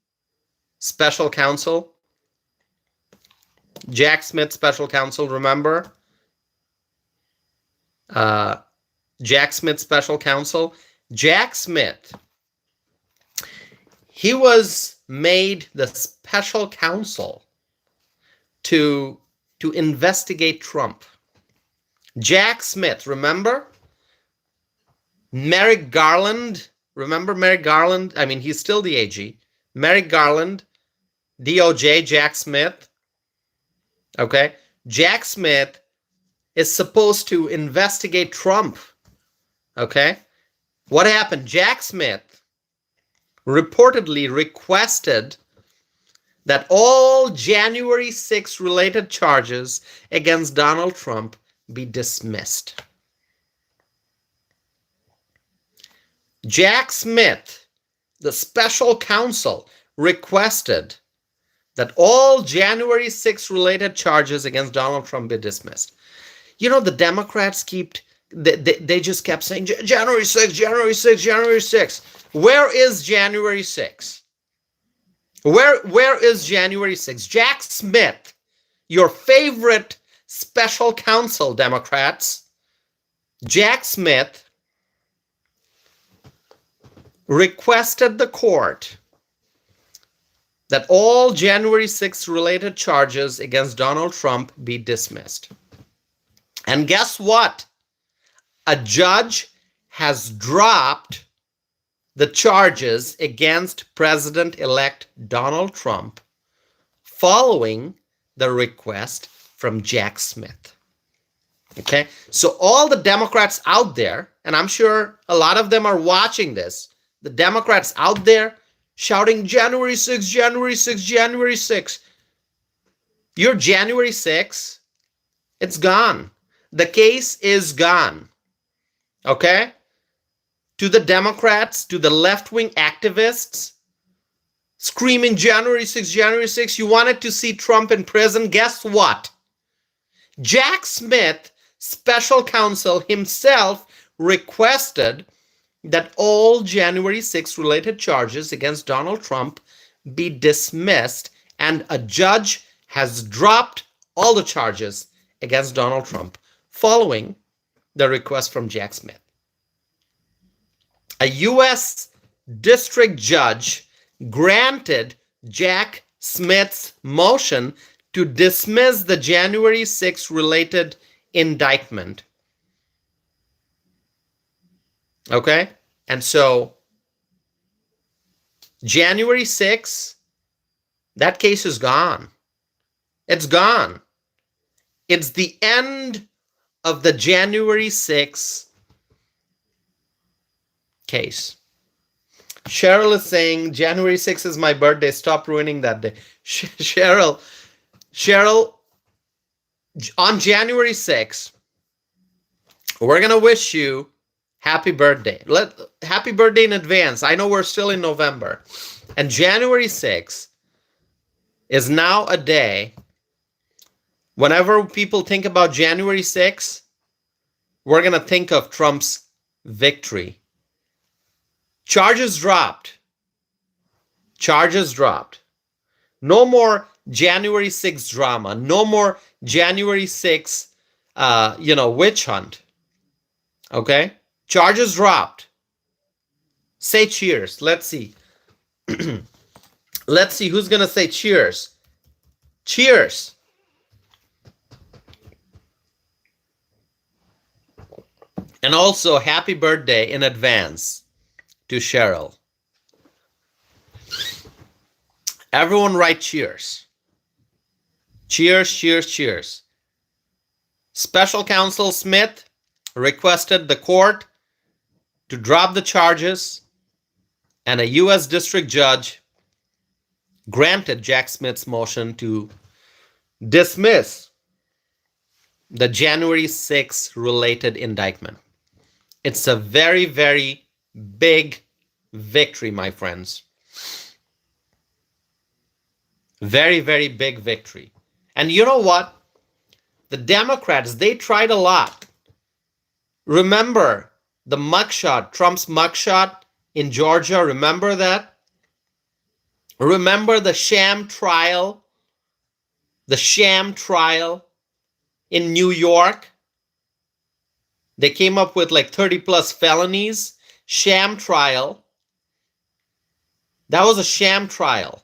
special counsel? Jack Smith, special counsel, remember? Jack Smith, special counsel. Jack Smith, he was made the special counsel to investigate Trump. Jack Smith, remember? Merrick Garland, remember Merrick Garland? I mean, he's still the AG. Merrick Garland, DOJ, Jack Smith. Okay, Jack Smith is supposed to investigate Trump. Okay, what happened? Jack Smith reportedly requested that all January 6 related charges against Donald Trump be dismissed. Jack Smith, the special counsel, requested that all January 6 related charges against Donald Trump be dismissed. You know, the Democrats they just kept saying, January 6, January 6, January 6. Where is January 6? Where is January 6? Jack Smith, your favorite special counsel, Democrats, Jack Smith requested the court that all January 6 related charges against Donald Trump be dismissed. And guess what? A judge has dropped the charges against President-elect Donald Trump following the request from Jack Smith. Okay? So all the Democrats out there, and I'm sure a lot of them are watching this, the Democrats out there shouting January 6, January 6, January 6. Your January 6, it's gone. The case is gone. Okay? To the Democrats, to the left-wing activists, screaming January 6, January 6, you wanted to see Trump in prison. Guess what? Jack Smith, special counsel himself, requested that all January 6th related charges against Donald Trump be dismissed, and a judge has dropped all the charges against Donald Trump following the request from Jack Smith. A U.S. district judge granted Jack Smith's motion to dismiss the January 6th related indictment. Okay? And so, January 6th, that case is gone. It's gone. It's the end of the January 6th case. Cheryl is saying, January 6th is my birthday. Stop ruining that day. Cheryl, on January 6th, we're going to wish you happy birthday. Happy birthday in advance. I know we're still in November. And January 6th is now a day, whenever people think about January 6th, we're going to think of Trump's victory. Charges dropped. Charges dropped. No more January 6th drama. No more January 6th, witch hunt. Okay? Charges dropped. Say cheers. Let's see. Let's see who's going to say cheers. Cheers. And also, happy birthday in advance to Cheryl. Everyone write cheers. Cheers, cheers, cheers. Special Counsel Smith requested the court to drop the charges, and a U.S. district judge granted Jack Smith's motion to dismiss the January 6th related indictment. It's a very, very big victory, my friends. Very, very big victory. And you know what? The Democrats, they tried a lot. Remember the mugshot, Trump's mugshot in Georgia? Remember that? Remember the sham trial? The sham trial in New York? They came up with like 30 plus felonies. Sham trial. That was a sham trial.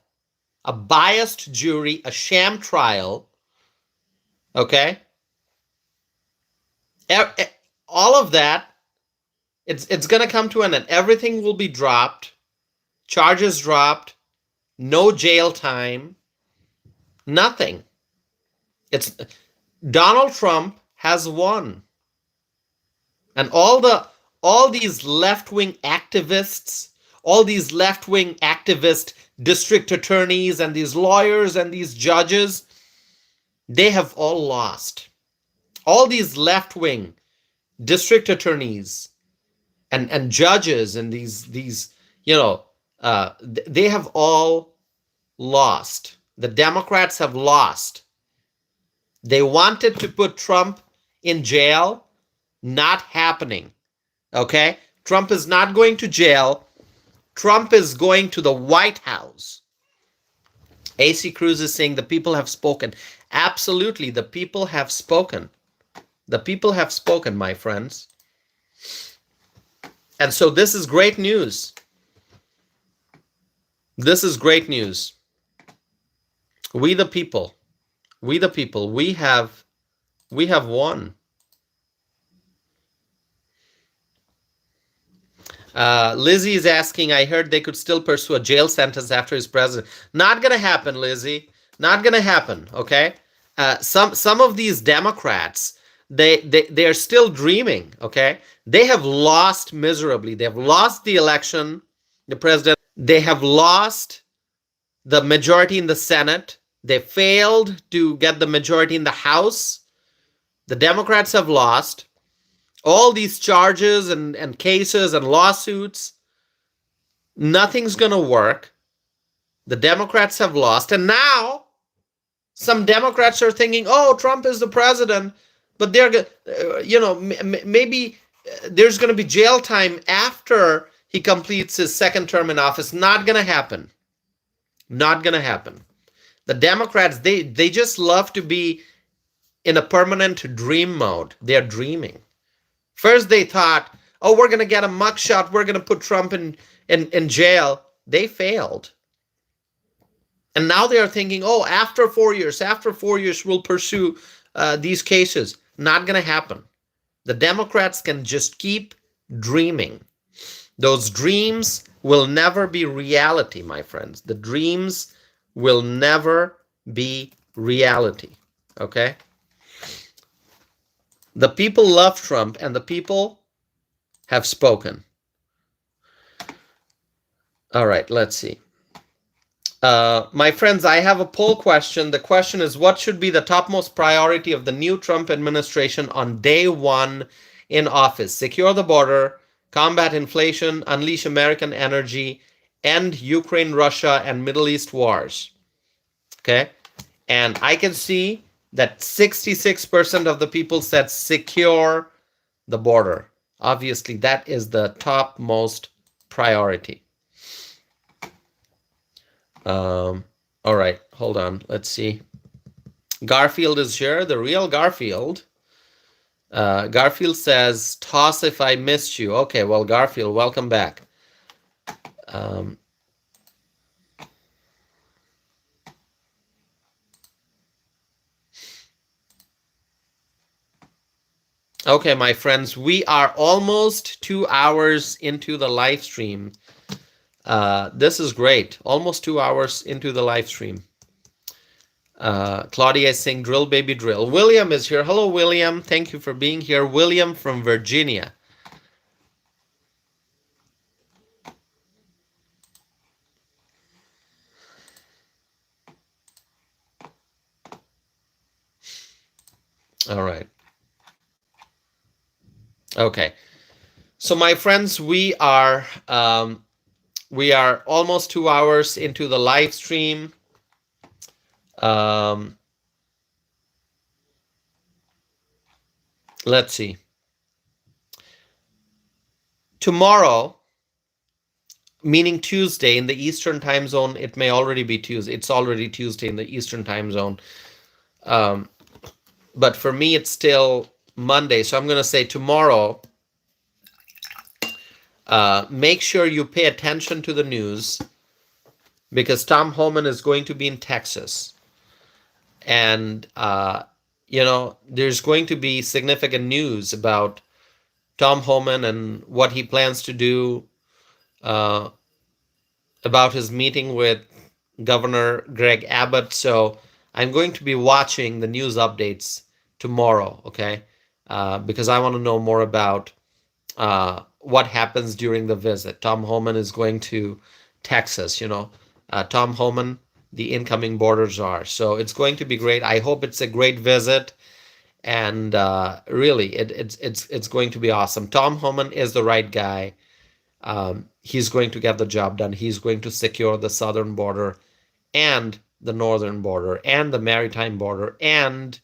A biased jury, a sham trial. Okay? All of that, it's going to come to an end. Everything will be dropped. Charges dropped. No jail time. Nothing. It's Donald Trump has won. And all these left-wing activists, all these left-wing activist district attorneys and these lawyers and these judges, they have all lost. All these left-wing district attorneys and judges and these they have all lost. The Democrats have lost. They wanted to put Trump in jail. Not happening. Okay? Trump is not going to jail. Trump is going to the White House. AC Cruz is saying the people have spoken. Absolutely, the people have spoken. The people have spoken, my friends. And so this is great news. This is great news. We the people, we have won. Lizzie is asking, I heard they could still pursue a jail sentence after he's president. Not going to happen, Lizzie. Not going to happen, okay? Some of these Democrats, they are still dreaming, okay? They have lost miserably. They have lost the election, the president. They have lost the majority in the Senate. They failed to get the majority in the House. The Democrats have lost. All these charges and cases and lawsuits, nothing's going to work. The Democrats have lost. And now some Democrats are thinking, oh, Trump is the president, but they're, maybe there's going to be jail time after he completes his second term in office. Not going to happen. Not going to happen. The Democrats, they just love to be in a permanent dream mode. They're dreaming. First they thought, oh, we're going to get a mugshot. We're going to put Trump in jail. They failed. And now they are thinking, oh, after 4 years, we'll pursue these cases. Not going to happen. The Democrats can just keep dreaming. Those dreams will never be reality, my friends. The dreams will never be reality. Okay? The people love Trump, and the people have spoken. All right, let's see. My friends, I have a poll question. The question is, what should be the topmost priority of the new Trump administration on day one in office? Secure the border, combat inflation, unleash American energy, end Ukraine, Russia, and Middle East wars. Okay? And I can see that 66% of the people said secure the border. Obviously, that is the topmost priority. All right, hold on. Let's see. Garfield is here, the real Garfield. Garfield says, toss if I missed you. Okay, well, Garfield, welcome back. Okay, my friends, we are almost 2 hours into the live stream. This is great. Almost 2 hours into the live stream. Claudia is saying, drill, baby, drill. William is here. Hello, William. Thank you for being here. William from Virginia. All right. Okay. So, my friends, we are almost 2 hours into the live stream. Let's see. Tomorrow, meaning Tuesday in the Eastern time zone, it may already be Tuesday. It's already Tuesday in the Eastern time zone. But for me, it's still Monday. So I'm going to say tomorrow, make sure you pay attention to the news, because Tom Homan is going to be in Texas. And, there's going to be significant news about Tom Homan and what he plans to do, about his meeting with Governor Greg Abbott. So I'm going to be watching the news updates tomorrow, okay? Because I want to know more about what happens during the visit. Tom Homan is going to Texas, Tom Homan, the incoming border czar. So it's going to be great. I hope it's a great visit, and really, it's going to be awesome. Tom Homan is the right guy. He's going to get the job done. He's going to secure the southern border, and the northern border, and the maritime border, and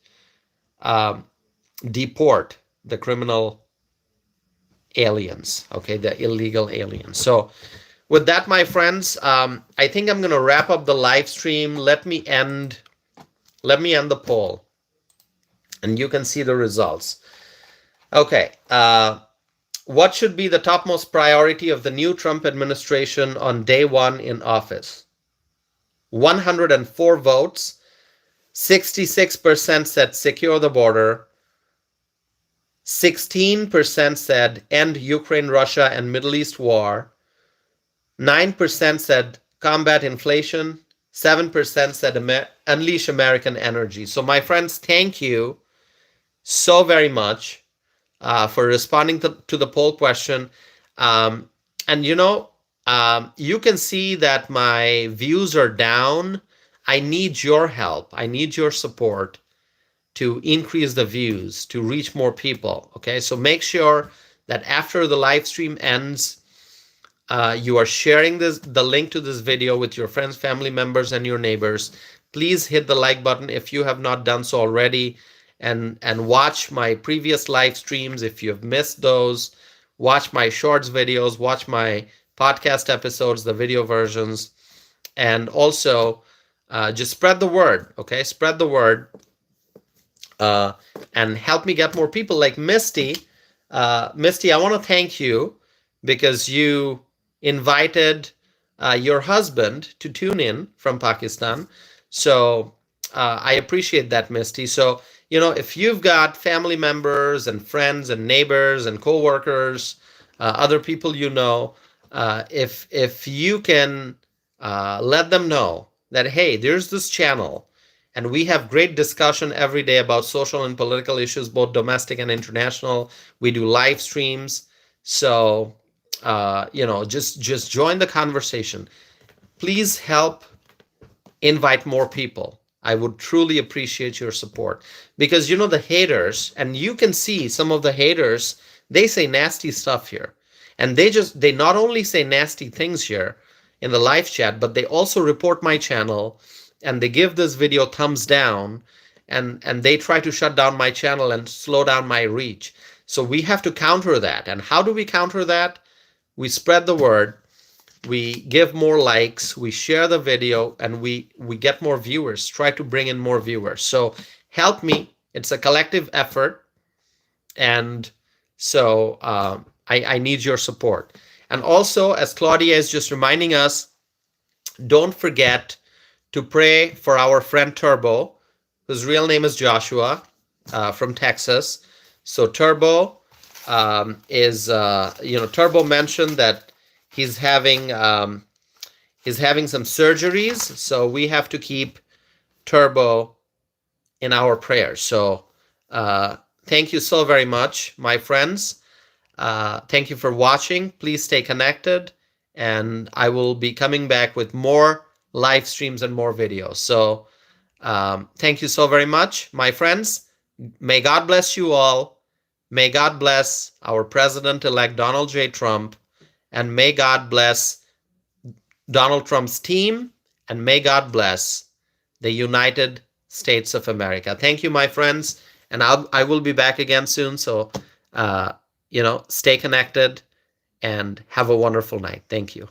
deport the criminal aliens, okay, the illegal aliens. So with that, my friends, I think I'm going to wrap up the live stream. Let me end the poll, and you can see the results. Okay, what should be the topmost priority of the new Trump administration on day one in office? 104 votes. 66% said secure the border. 16% said end Ukraine, Russia, and Middle East war. 9% said combat inflation. 7% said unleash American energy. So, my friends, thank you so very much for responding to the poll question. And you can see that my views are down. I need your help. I need your support to increase the views, to reach more people. Okay, so make sure that after the live stream ends, you are sharing the link to this video with your friends, family members, and your neighbors. Please hit the like button if you have not done so already. and watch my previous live streams if you've missed those. Watch my shorts videos, watch my podcast episodes, the video versions, and also just spread the word, okay? Spread the word uh, and help me get more people like Misty. Misty, I want to thank you because you invited your husband to tune in from Pakistan. So I appreciate that, Misty. So, if you've got family members and friends and neighbors and coworkers, other people if you can let them know that, hey, there's this channel and we have great discussion every day about social and political issues, both domestic and international. We do live streams. So, just join the conversation. Please help invite more people. I would truly appreciate your support because, the haters, and you can see some of the haters, they say nasty stuff here. And they not only say nasty things here in the live chat, but they also report my channel and they give this video thumbs down and they try to shut down my channel and slow down my reach. So we have to counter that. And how do we counter that? We spread the word, we give more likes, we share the video, and we get more viewers, try to bring in more viewers. So help me. It's a collective effort. And so I need your support. And also, as Claudia is just reminding us, don't forget to pray for our friend Turbo, whose real name is Joshua, from Texas. So Turbo Turbo mentioned that he's having some surgeries. So we have to keep Turbo in our prayers. So thank you so very much, my friends. Thank you for watching. Please stay connected, and I will be coming back with more live streams and more videos. So thank you so very much, my friends. May God bless you all. May God bless our President-elect Donald J. Trump, and may God bless Donald Trump's team, and may God bless the United States of America. Thank you, my friends, and I will be back again soon. So, stay connected and have a wonderful night. Thank you.